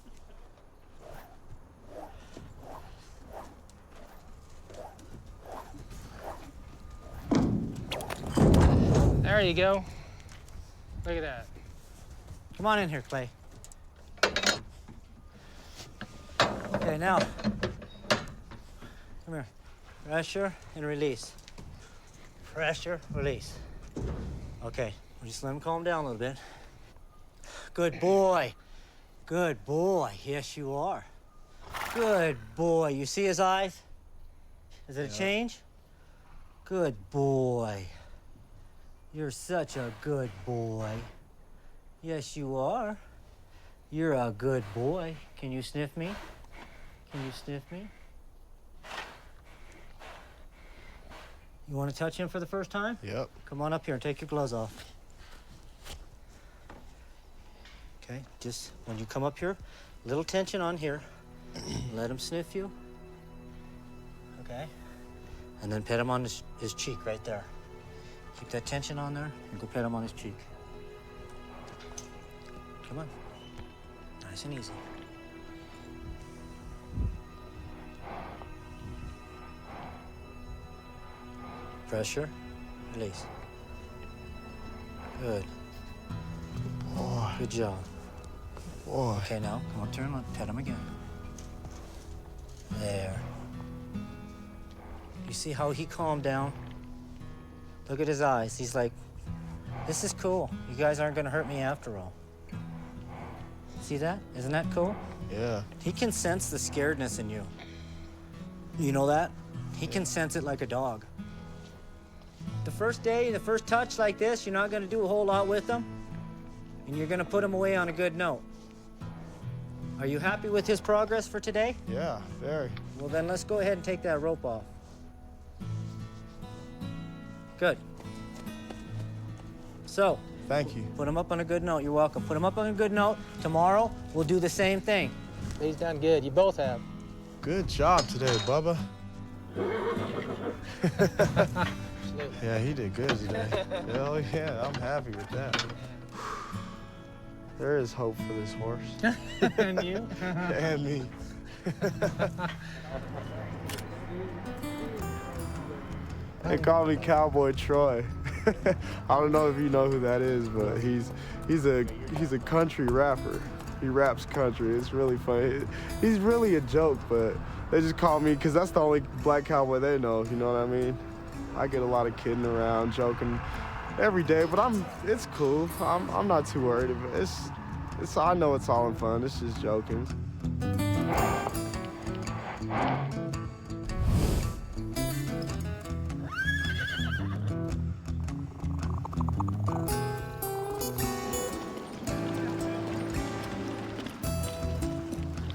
There you go. Look at that. Come on in here, Clay. Okay, now, come here. Pressure and release. Pressure, release. Okay, just let him calm down a little bit. Good boy. Good boy. Yes, you are. Good boy. You see his eyes? Is it a change? Good boy. You're such a good boy. Yes, you are. You're a good boy. Can you sniff me? Can you sniff me? You want to touch him for the first time? Yep. Come on up here and take your gloves off. Okay, just when you come up here, little tension on here. Let him sniff you. Okay? And then pet him on his cheek right there. Keep that tension on there and go pet him on his cheek. Come on. Nice and easy. Pressure, release. Good. Boy. Good job. Boy. Okay, now come up to him and pet him again. There. You see how he calmed down? Look at his eyes. He's like, this is cool. You guys aren't gonna hurt me after all. See that? Isn't that cool? Yeah. He can sense the scaredness in you. You know that? He can sense it like a dog. The first day, the first touch like this, you're not gonna do a whole lot with him, and you're gonna put him away on a good note. Are you happy with his progress for today? Yeah, very. Well, then let's go ahead and take that rope off. Good. So. Thank you. Put him up on a good note. You're welcome. Put him up on a good note. Tomorrow, we'll do the same thing. He's done good. You both have. Good job today, Bubba. Yeah, he did good today. Hell yeah, I'm happy with that. There is hope for this horse. And you? And me. They call me Cowboy Troy. I don't know if you know who that is, but he's a country rapper. He raps country. It's really funny. He's really a joke, but they just call me because that's the only black cowboy they know. You know what I mean? I get a lot of kidding around, joking every day, but it's cool. I'm not too worried. It's I know it's all in fun. It's just joking.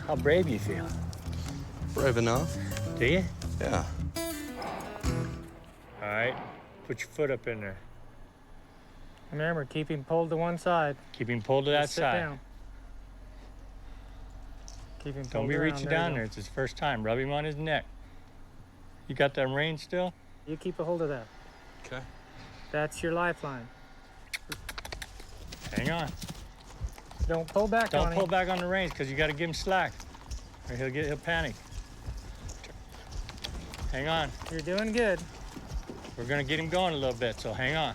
How brave you feel? Brave enough. Do you? Yeah. All right, put your foot up in there. Remember, keep him pulled to one side. Keep him pulled to that Just sit side. down. Keep him pulled Don't be around. reaching you down go. there. It's his first time. Rub him on his neck. You got that rein still? You keep a hold of that. Okay. That's your lifeline. Hang on. Don't pull back on Don't him. pull back on the reins because you got to give him slack, or he'll panic. Hang on. You're doing good. We're gonna get him going a little bit, so hang on.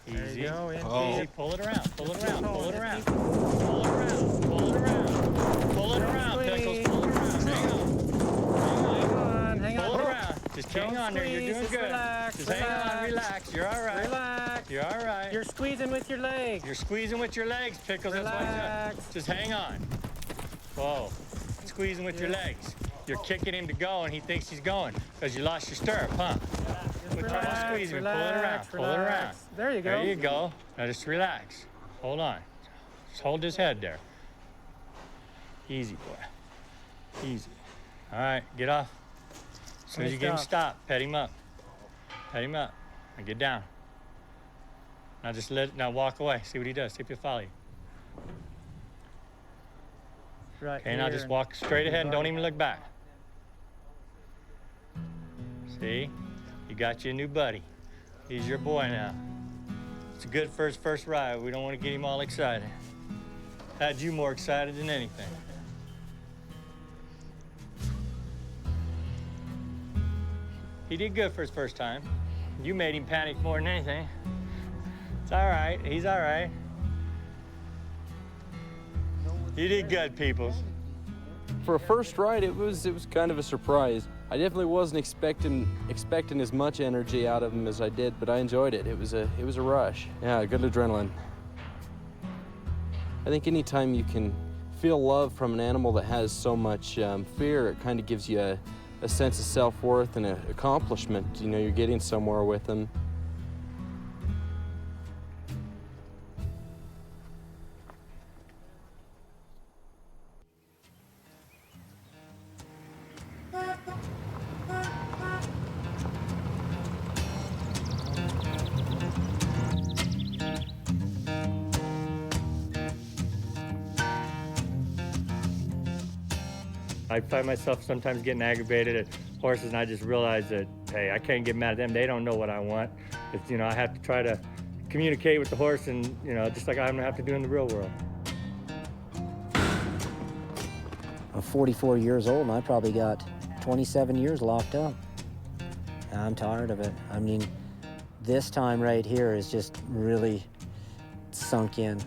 There Easy. you go. In Easy. deep. Pull it around. Pull it Just around. keep Pull it pulling it. around. Pull it around. Pull it around. Pull it around, Pickles. Pull it around. Hang on. Hang on. Pull it around. Just hang Don't on there. You're squeeze, doing just good. relax, Just hang on. Relax. You're all right. Relax. You're all right. You're squeezing with your legs. You're squeezing with your legs, Pickles. That's why Relax. it's just hang on. Whoa. Squeezing with your legs. You're kicking him to go, and he thinks he's going because you lost your stirrup, huh? Quit trying to squeeze him. Pull it around. Pull it around. There you go. There you go. Now just relax. Hold on. Just hold his head there. Easy, boy. Easy. All right, get off. As soon as you get him stopped, pet him up. Pet him up. Now get down. Now walk away. See what he does. See if he'll follow you. Right. Okay, now just walk straight ahead and don't even look back. See? You got you a new buddy. He's your boy now. It's a good first ride. We don't want to get him all excited. Had you more excited than anything. He did good for his first time. You made him panic more than anything. It's all right. He's all right. You did good, Peoples. For a first ride, it was kind of a surprise. I definitely wasn't expecting as much energy out of him as I did, but I enjoyed it. It was a rush. Yeah, good adrenaline. I think anytime you can feel love from an animal that has so much fear, it kind of gives you a sense of self-worth and an accomplishment. You know, you're getting somewhere with them. I find myself sometimes getting aggravated at horses, and I just realize that, hey, I can't get mad at them. They don't know what I want. It's, you know, I have to try to communicate with the horse, and, you know, just like I'm gonna have to do in the real world. I'm 44 years old, and I probably got 27 years locked up. I'm tired of it. I mean, this time right here is just really sunk in,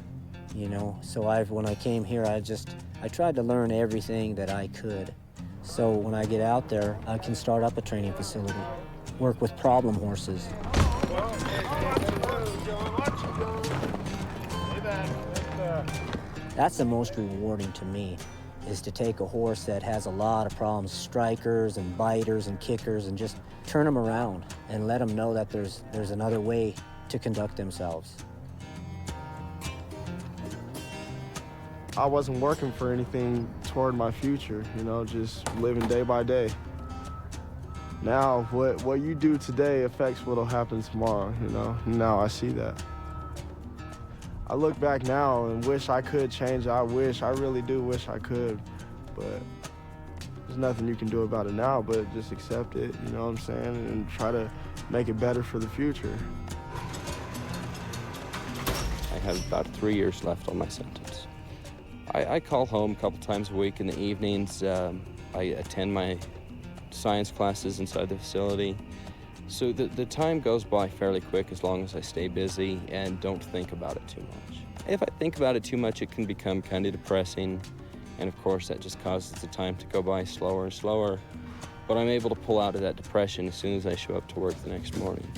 you know. So when I came here, I tried to learn everything that I could. So when I get out there, I can start up a training facility, work with problem horses. That's the most rewarding to me, is to take a horse that has a lot of problems, strikers and biters and kickers, and just turn them around and let them know that there's another way to conduct themselves. I wasn't working for anything toward my future, you know, just living day by day. Now, what you do today affects what'll happen tomorrow, you know. Now I see that. I look back now and wish I could change. I really do wish I could, but there's nothing you can do about it now but just accept it, you know what I'm saying, and try to make it better for the future. I have about 3 years left on my sentence. I call home a couple times a week in the evenings. I attend my science classes inside the facility. So the time goes by fairly quick as long as I stay busy and don't think about it too much. If I think about it too much, it can become kind of depressing. And of course, that just causes the time to go by slower and slower. But I'm able to pull out of that depression as soon as I show up to work the next morning.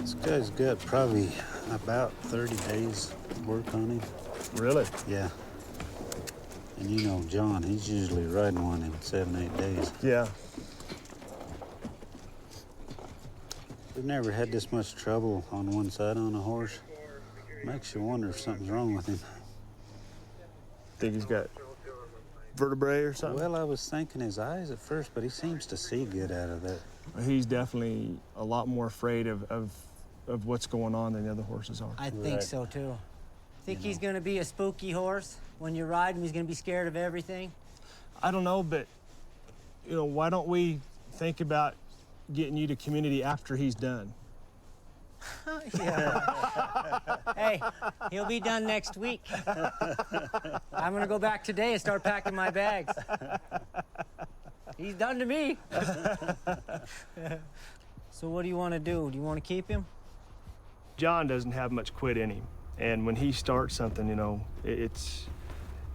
This guy's got probably about 30 days work on him. Really? Yeah. And you know, John, he's usually riding one in 7-8 days. Yeah. We've never had this much trouble on one side on a horse. Makes you wonder if something's wrong with him. Think he's got vertebrae or something? Well, I was thinking his eyes at first, but he seems to see good out of that. He's definitely a lot more afraid of what's going on than the other horses are. I think so, too. Think he's going to be a spooky horse? When you ride him, he's going to be scared of everything? I don't know, but, you know, why don't we think about getting you to community after he's done? Yeah. Hey, he'll be done next week. I'm going to go back today and start packing my bags. He's done to me. So what do you want to do? Do you want to keep him? John doesn't have much quit in him. And when he starts something, you know, there's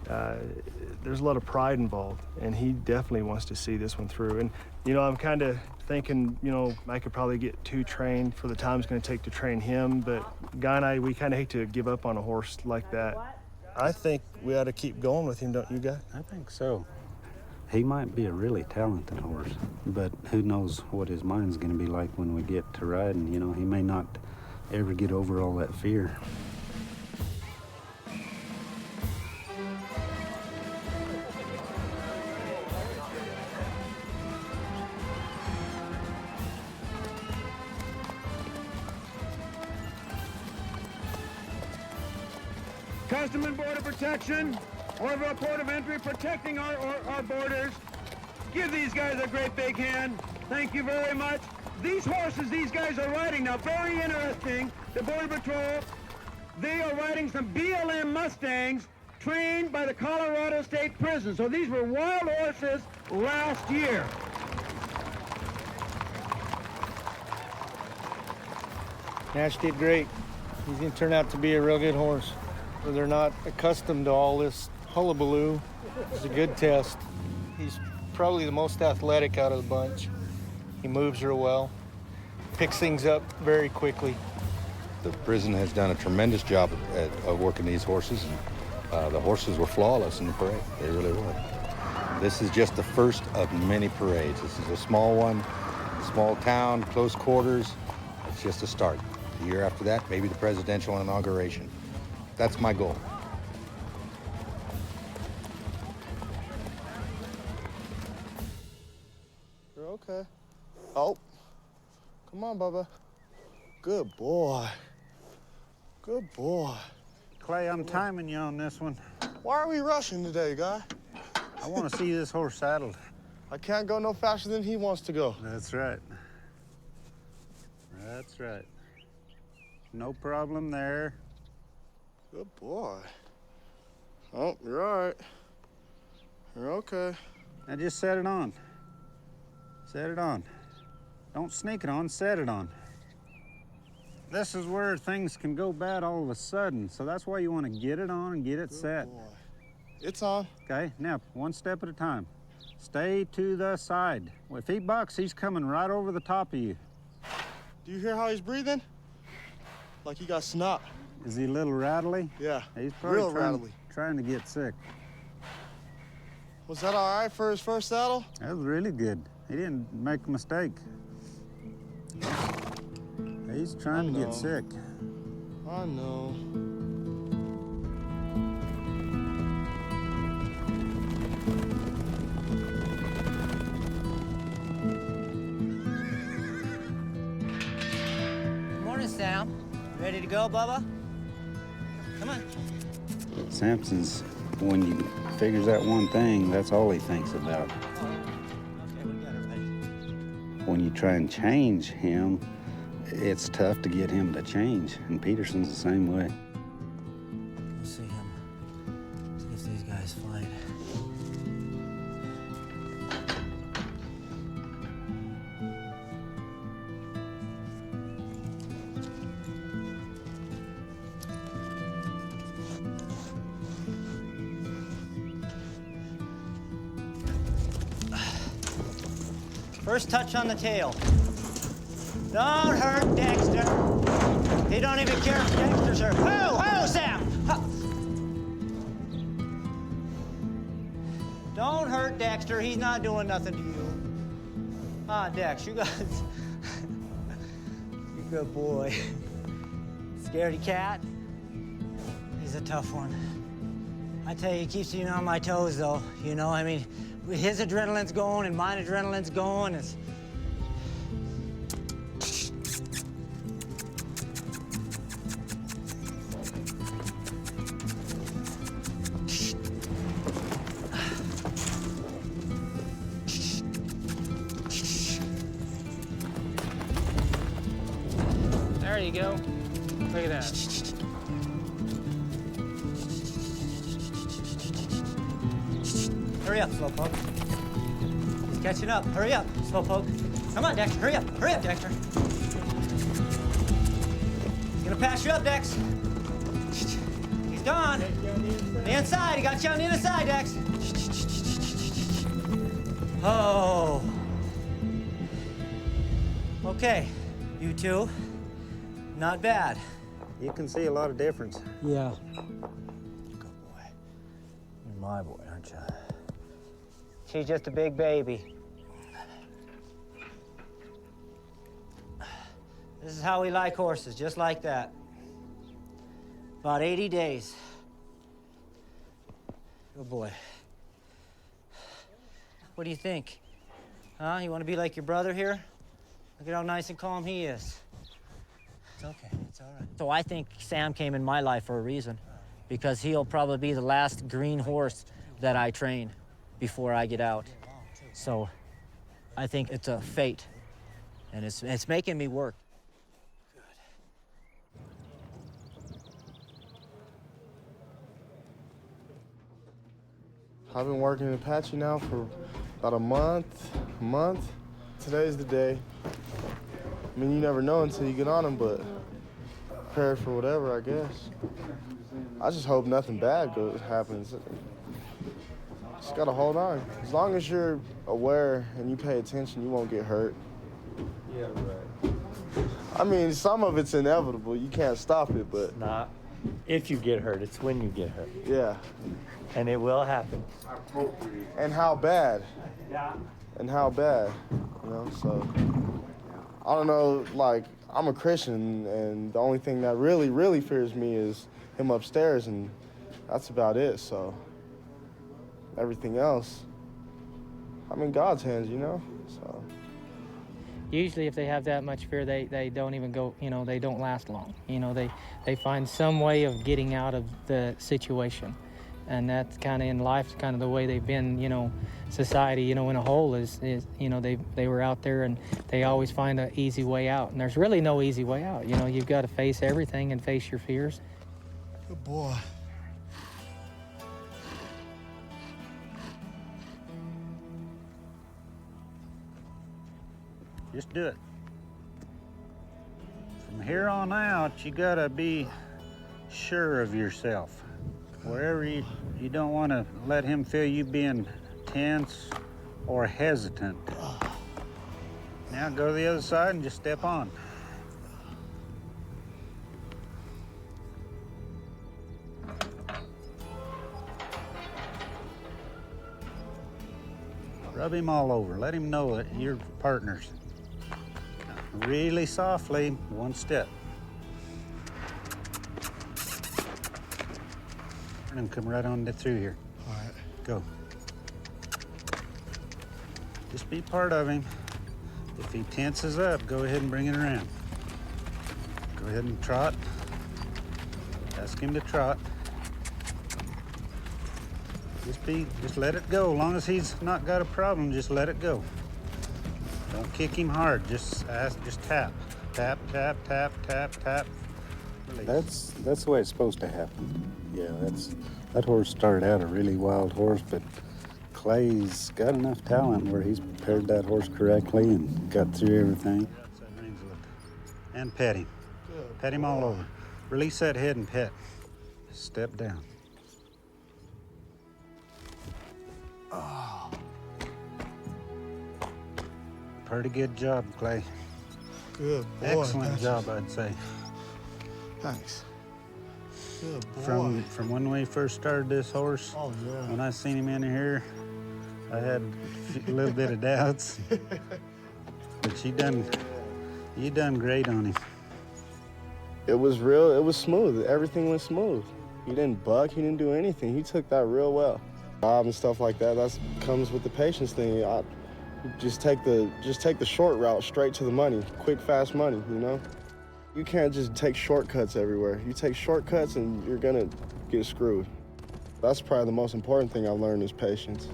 a lot of pride involved. And he definitely wants to see this one through. And, you know, I'm kind of thinking, you know, I could probably get 2 trained for the time it's going to take to train him. But Guy and I, we kind of hate to give up on a horse like that. I think we ought to keep going with him, don't you, Guy? I think so. He might be a really talented horse, but who knows what his mind's going to be like when we get to riding. You know, he may not ever get over all that fear. Customs and Border Protection, Orville Port of Entry protecting our borders. Give these guys a great big hand. Thank you very much. These horses these guys are riding now, very interesting. The Border Patrol, they are riding some BLM Mustangs trained by the Colorado State Prison. So these were wild horses last year. Nash did great. He's going to turn out to be a real good horse. They're not accustomed to all this hullabaloo. It's a good test. He's probably the most athletic out of the bunch. He moves real well, picks things up very quickly. The prison has done a tremendous job of working these horses, and the horses were flawless in the parade. They really were. This is just the first of many parades. This is a small one, small town, close quarters. It's just a start. The year after that, maybe the presidential inauguration. That's my goal. You're okay. Oh, come on, Bubba. Good boy. Good boy. Clay, I'm timing you on this one. Why are we rushing today, guy? I want to see this horse saddled. I can't go no faster than he wants to go. That's right. That's right. No problem there. Good boy. Oh, you're all right. You're okay. Now just set it on. Set it on. Don't sneak it on, set it on. This is where things can go bad all of a sudden, so that's why you want to get it on and get it set. Boy. It's on. Okay, now one step at a time. Stay to the side. If he bucks, he's coming right over the top of you. Do you hear how he's breathing? Like he got snot. Is he a little rattly? Yeah, He's probably real rattly. trying to get sick. Was that all right for his first saddle? That was really good. He didn't make a mistake. He's trying to get sick. I know. Morning, Sam. Ready to go, Bubba? Come on. Samson's, when he figures out one thing, that's all he thinks about. Okay, we got it ready. When you try and change him, it's tough to get him to change, and Peterson's the same way. We'll see him. See if these guys fight. First touch on the tail. Don't hurt Dexter. He don't even care if Dexter's hurt. Whoa, Sam! Don't hurt Dexter. He's not doing nothing to you. Ah, Dex, you guys. You good boy. Scaredy cat. He's a tough one. I tell you, he keeps me on my toes, though. You know, I mean, his adrenaline's going and mine adrenaline's going. It's... There you go. Look at that. Hurry up, Slowpoke. He's catching up. Hurry up, Slowpoke. Come on, Dexter. Hurry up. Hurry up, Dexter. He's gonna pass you up, Dex. He's gone. The inside. He got you on the inside, Dex. Oh. Okay, you two. Not bad. You can see a lot of difference. Yeah. Good boy. You're my boy, aren't you? She's just a big baby. This is how we like horses, just like that. About 80 days. Good boy. What do you think? Huh? You want to be like your brother here? Look at how nice and calm he is. It's okay, it's all right. So I think Sam came in my life for a reason. because he'll probably be the last green horse that I train before I get out. So I think it's a fate, and it's making me work. I've been working in Apache now for about a month. Today's the day. I mean, you never know until you get on them, but prepare for whatever, I guess. I just hope nothing bad happens. Just gotta hold on. As long as you're aware and you pay attention, you won't get hurt. Yeah, right. I mean, some of it's inevitable. You can't stop it, but... Not if you get hurt, it's when you get hurt. Yeah. And it will happen. And how bad? Yeah. And how bad, you know, so... I don't know, like, I'm a Christian, and the only thing that really fears me is him upstairs, and that's about it, so... Everything else, I'm in God's hands, you know, so... Usually if they have that much fear, they don't even go, you know, they don't last long. You know, they find some way of getting out of the situation. And that's kind of in life, kind of the way they've been, you know, society, you know, in a whole is you know, they were out there and they always find an easy way out. And there's really no easy way out. You know, you've got to face everything and face your fears. Good boy. Just do it. From here on out, you gotta be sure of yourself. Wherever you don't want to let him feel you being tense or hesitant. Now go to the other side and just step on. Rub him all over. Let him know that you're partners. Really softly, one step. And come right on through here. All right. Go. Just be part of him. If he tenses up, go ahead and bring it around. Go ahead and trot. Ask him to trot. Just let it go. As long as he's not got a problem, just let it go. Don't kick him hard. Just tap. Tap, tap, tap, tap, tap. Release. That's the way it's supposed to happen. Yeah, that horse started out a really wild horse, but Clay's got enough talent where he's prepared that horse correctly and got through everything. And pet him. Good Pet him all over. Release that head and pet. Step down. Oh. Pretty good job, Clay. Good boy. Excellent job, I'd say. Thanks. Good boy. From when we first started this horse, Oh, yeah. when I seen him in here, I had a little bit of doubts. But you done great on him. It was real, it was smooth. Everything was smooth. He didn't buck, he didn't do anything. He took that real well. And stuff like that comes with the patience thing. Just take the short route straight to the money, quick, fast money, you know? You can't just take shortcuts everywhere. You take shortcuts and you're gonna get screwed. That's probably the most important thing I've learned is patience.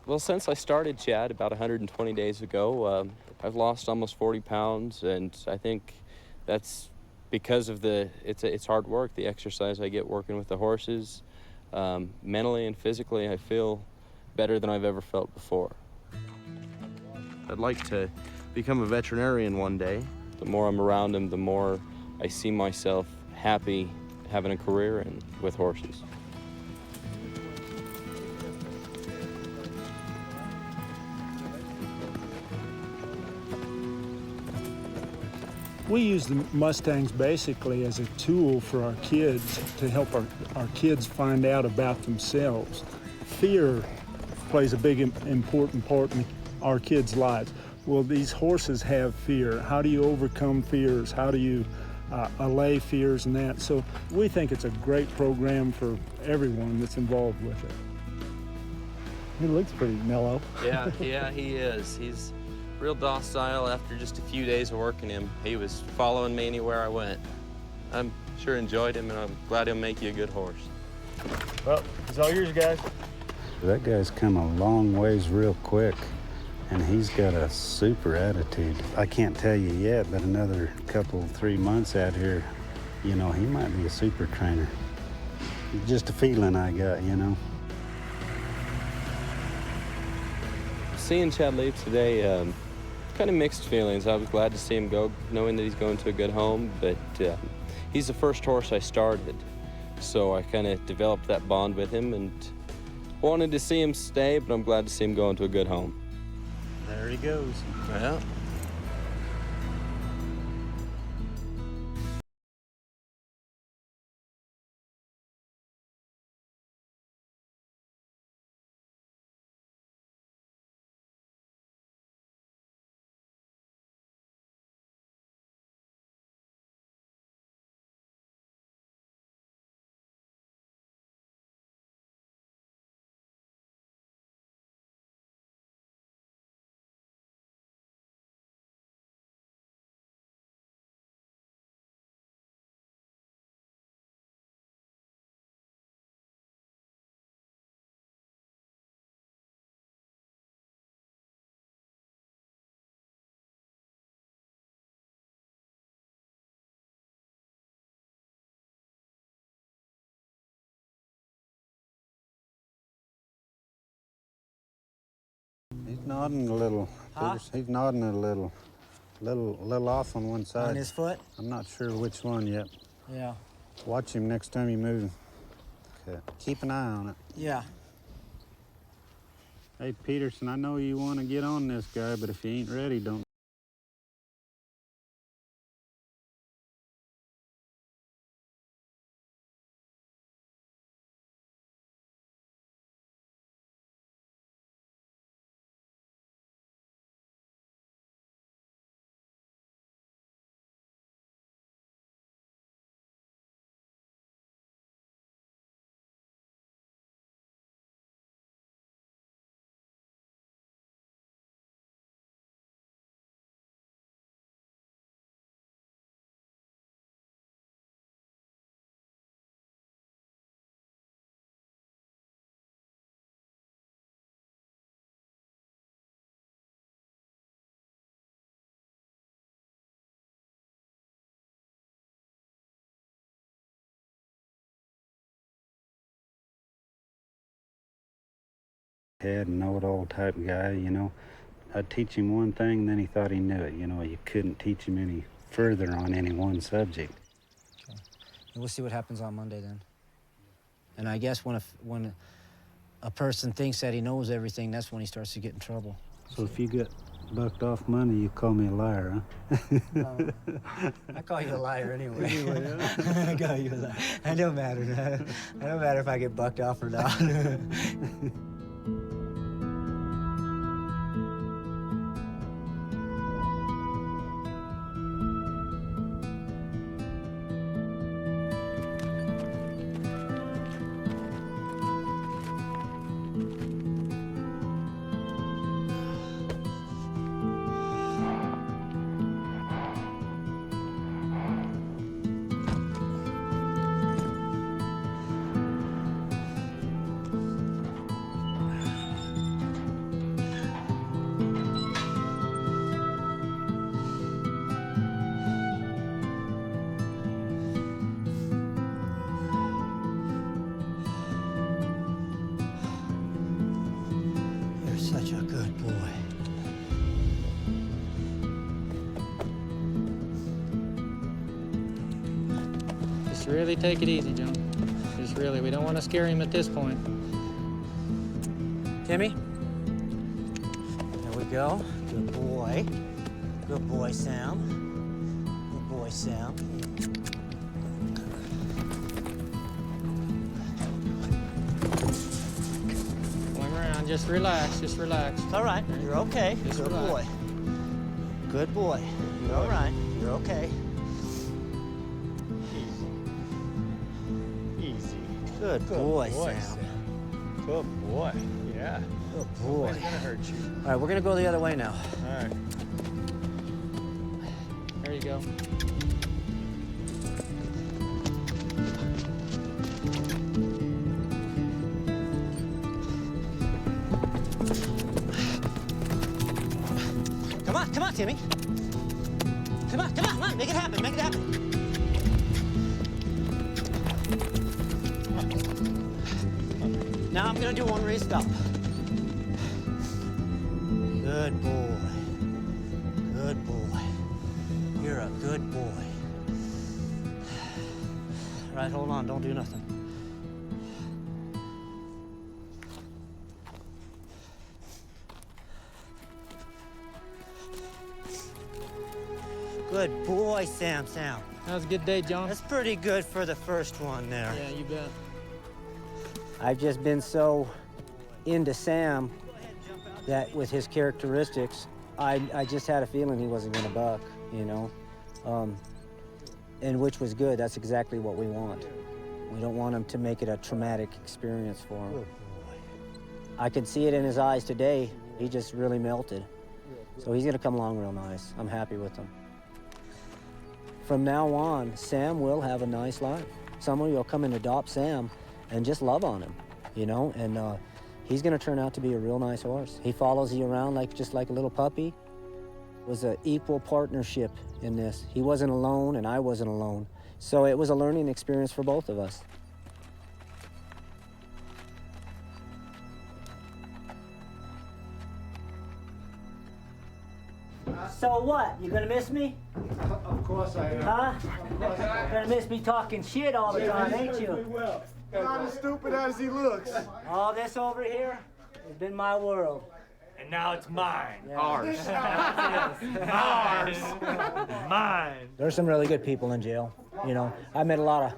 Well, since I started Chad about 120 days ago, I've lost almost 40 pounds, and I think that's because of it's hard work, the exercise I get working with the horses. Mentally and physically, I feel better than I've ever felt before. I'd like to become a veterinarian one day. The more I'm around them, the more I see myself happy having a career and with horses. We use the Mustangs basically as a tool for our kids to help our kids find out about themselves. Fear plays a big important part in our kids' lives. Well, these horses have fear. How do you overcome fears? How do you allay fears and that? So we think it's a great program for everyone that's involved with it. He looks pretty mellow. Yeah, he is. He's real docile. After just a few days of working him, he was following me anywhere I went. I'm sure enjoyed him, and I'm glad he'll make you a good horse. Well, it's all yours, guys. That guy's come a long ways real quick, and he's got a super attitude. I can't tell you yet, but another couple, 3 months out here, you know, he might be a super trainer. Just a feeling I got, you know. Seeing Chad leave today, kind of mixed feelings. I was glad to see him go, knowing that he's going to a good home, but he's the first horse I started. So I kind of developed that bond with him and wanted to see him stay, but I'm glad to see him going to a good home. There he goes. Well. He's nodding a little. Huh? He's nodding a little off on one side. On his foot? I'm not sure which one yet. Yeah. Watch him next time you move. Okay. Keep an eye on it. Yeah. Hey, Peterson, I know you want to get on this guy, but if you ain't ready, don't. Head know-it-all type guy, you know. I'd teach him one thing, and then he thought he knew it. You know, you couldn't teach him any further on any one subject. Okay. And we'll see what happens on Monday then. And I guess when a person thinks that he knows everything, that's when he starts to get in trouble. So if you get bucked off money, you call me a liar, huh? No, I call you a liar anyway. I call you a liar. It don't matter. It don't matter if I get bucked off or not. Such a good boy. Just really take it easy, Jon. Just really, we don't want to scare him at this point. Timmy? There we go. Good boy. Good boy, Sam. Good boy, Sam. Going around, just relax, just relax. It's all right. You're okay. Just Good relax. boy. Good boy. You're all right. You're okay. Easy. Good boy, Sam. Good boy. Yeah. Good boy. Nobody's gonna hurt you. All right, we're gonna go the other way now. All right. There you go. Come on, Timmy. Come on, make it happen, make it happen. Now I'm gonna do one race stop. Good boy. Good boy. You're a good boy. All right, hold on, don't do nothing. Good boy, Sam. That was a good day, John. That's pretty good for the first one there. Yeah, you bet. I've just been so into Sam that with his characteristics, I just had a feeling he wasn't gonna buck, you know? And which was good, that's exactly what we want. We don't want him to make it a traumatic experience for him. I could see it in his eyes today, he just really melted. So he's gonna come along real nice. I'm happy with him. From now on, Sam will have a nice life. Somebody will come and adopt Sam and just love on him, you know? And he's gonna turn out to be a real nice horse. He follows you around just like a little puppy. It was an equal partnership in this. He wasn't alone and I wasn't alone. So it was a learning experience for both of us. So what? You gonna miss me? Of course I am. Huh? You're gonna miss me talking shit all the time, ain't you? Not as stupid as he looks. All this over here has been my world. And now it's mine. Yeah. Ours. Ours. Mine. There's some really good people in jail. You know, I met a lot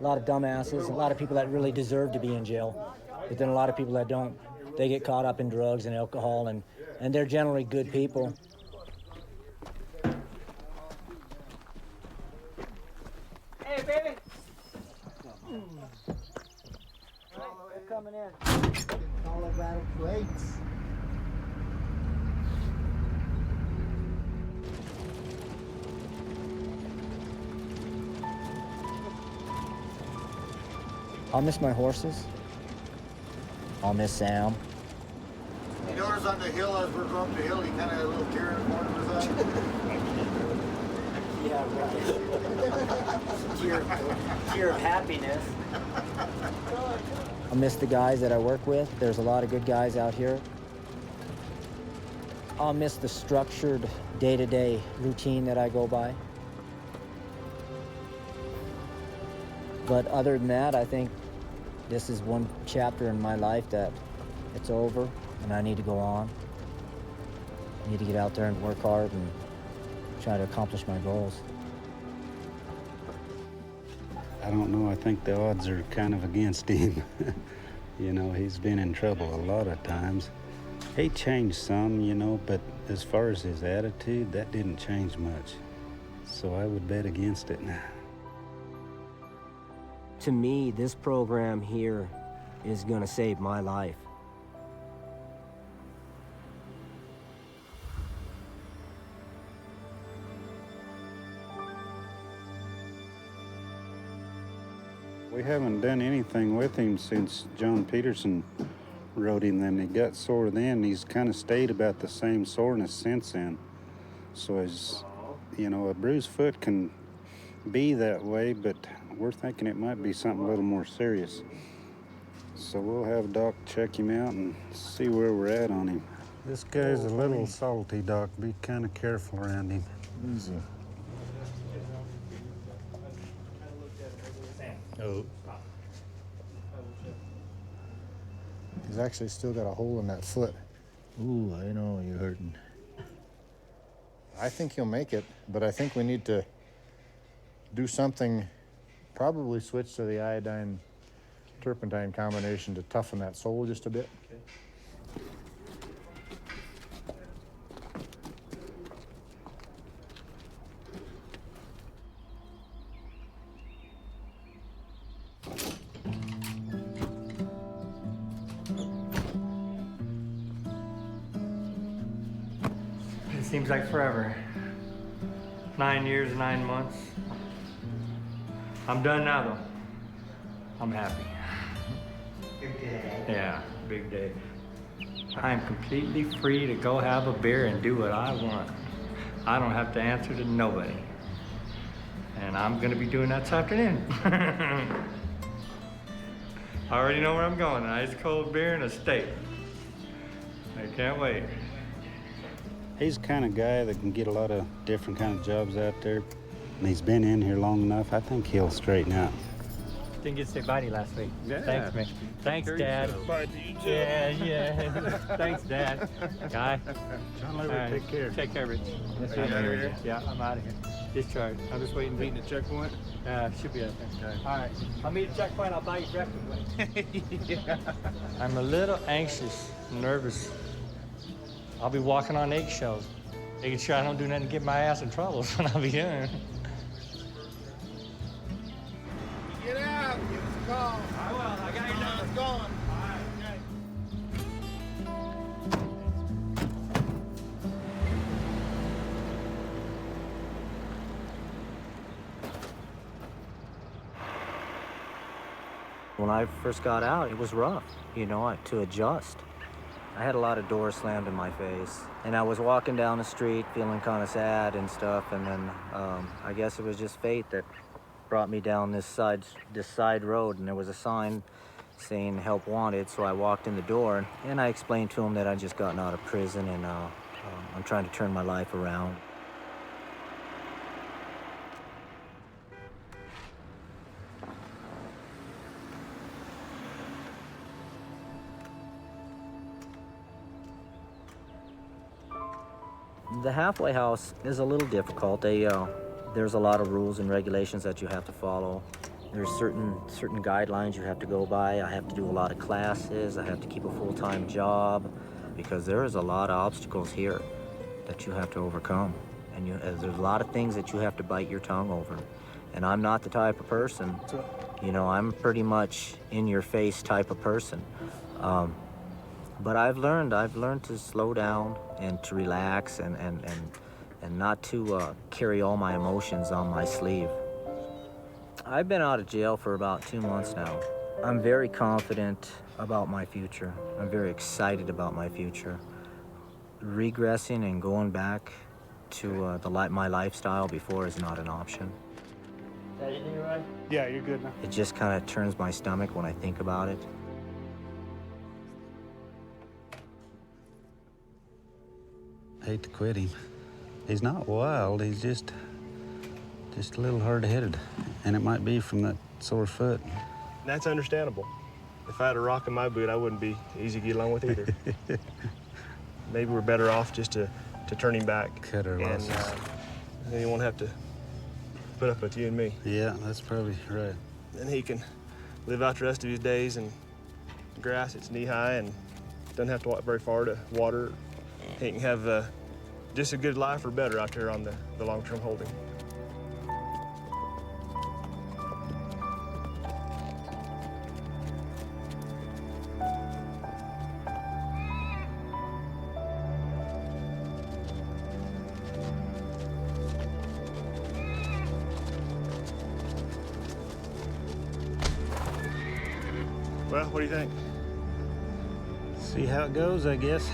of dumbasses, a lot of people that really deserve to be in jail, but then a lot of people that don't. They get caught up in drugs and alcohol, and they're generally good people. Hey, baby. They're coming in. Colorado plates. I'll miss my horses. I'll miss Sam. You notice on the hill, as we're going up the hill, he kind of had a little tear in one of his eyes. Yeah, right. Tear of happiness. I'll miss the guys that I work with. There's a lot of good guys out here. I'll miss the structured day-to-day routine that I go by. But other than that, I think this is one chapter in my life that it's over and I need to go on. I need to get out there and work hard and try to accomplish my goals. I don't know, I think the odds are kind of against him. You know, he's been in trouble a lot of times. He changed some, you know, but as far as his attitude, that didn't change much. So I would bet against it. To me, this program here is gonna save my life. We haven't done anything with him since John Peterson rode him. Then he got sore then. He's kind of stayed about the same soreness since then. So as you know, a bruised foot can be that way, but we're thinking it might be something a little more serious. So we'll have Doc check him out and see where we're at on him. This guy's a little salty, Doc. Be kind of careful around him. Easy. Oh. He's actually still got a hole in that foot. Ooh, I know you're hurting. I think he'll make it, but I think we need to do something, probably switch to the iodine turpentine combination to toughen that sole just a bit. seems like forever. 9 years, 9 months. I'm done now, though. I'm happy. Big day. Yeah, big day. I'm completely free to go have a beer and do what I want. I don't have to answer to nobody. And I'm gonna be doing that this afternoon. I already know where I'm going, an ice cold beer and a steak. I can't wait. He's the kind of guy that can get a lot of different kind of jobs out there. And he's been in here long enough, I think he'll straighten out. Didn't get to say bye to you last week. Yeah. Thanks, man. Thanks, Sure Dad. you will. Bye to you too. Yeah. Thanks, Dad. Guy. John Levy, take care. Take care, Rich. Yes, sir. I'm out of here. Yeah, I'm out of here. Discharged. I'm just waiting. Meeting at checkpoint? Should be out there. Okay. All right. I'll meet at checkpoint. I'll buy you breakfast. Yeah. I'm a little anxious, nervous. I'll be walking on eggshells, making sure I don't do nothing to get my ass in trouble when I'll be done. Get out, give us a call. I will. I got your number. It's gone. When I first got out, it was rough, you know, to adjust. I had a lot of doors slammed in my face, and I was walking down the street feeling kind of sad and stuff, and then I guess it was just fate that brought me down this side road, and there was a sign saying help wanted, so I walked in the door, and I explained to him that I'd just gotten out of prison, and I'm trying to turn my life around. The halfway house is a little difficult. There's a lot of rules and regulations that you have to follow. There's certain guidelines you have to go by. I have to do a lot of classes. I have to keep a full-time job because there is a lot of obstacles here that you have to overcome. And there's a lot of things that you have to bite your tongue over. And I'm not the type of person, you know, I'm pretty much in-your-face type of person. But I've learned to slow down and to relax and not to carry all my emotions on my sleeve. I've been out of jail for about 2 months now. I'm very confident about my future. I'm very excited about my future. Regressing and going back to my lifestyle before is not an option. Is that anything right? Yeah, you're good now. It just kind of turns my stomach when I think about it. Hate to quit him. He's not wild, he's just a little hard-headed. And it might be from that sore foot. That's understandable. If I had a rock in my boot, I wouldn't be easy to get along with either. Maybe we're better off just to turn him back. Cut our losses. Then he won't have to put up with you and me. Yeah, that's probably right. Then he can live out the rest of his days in grass that's knee-high and doesn't have to walk very far to water. He can have just a good life or better out there on the long-term holding. Well, what do you think? See how it goes, I guess.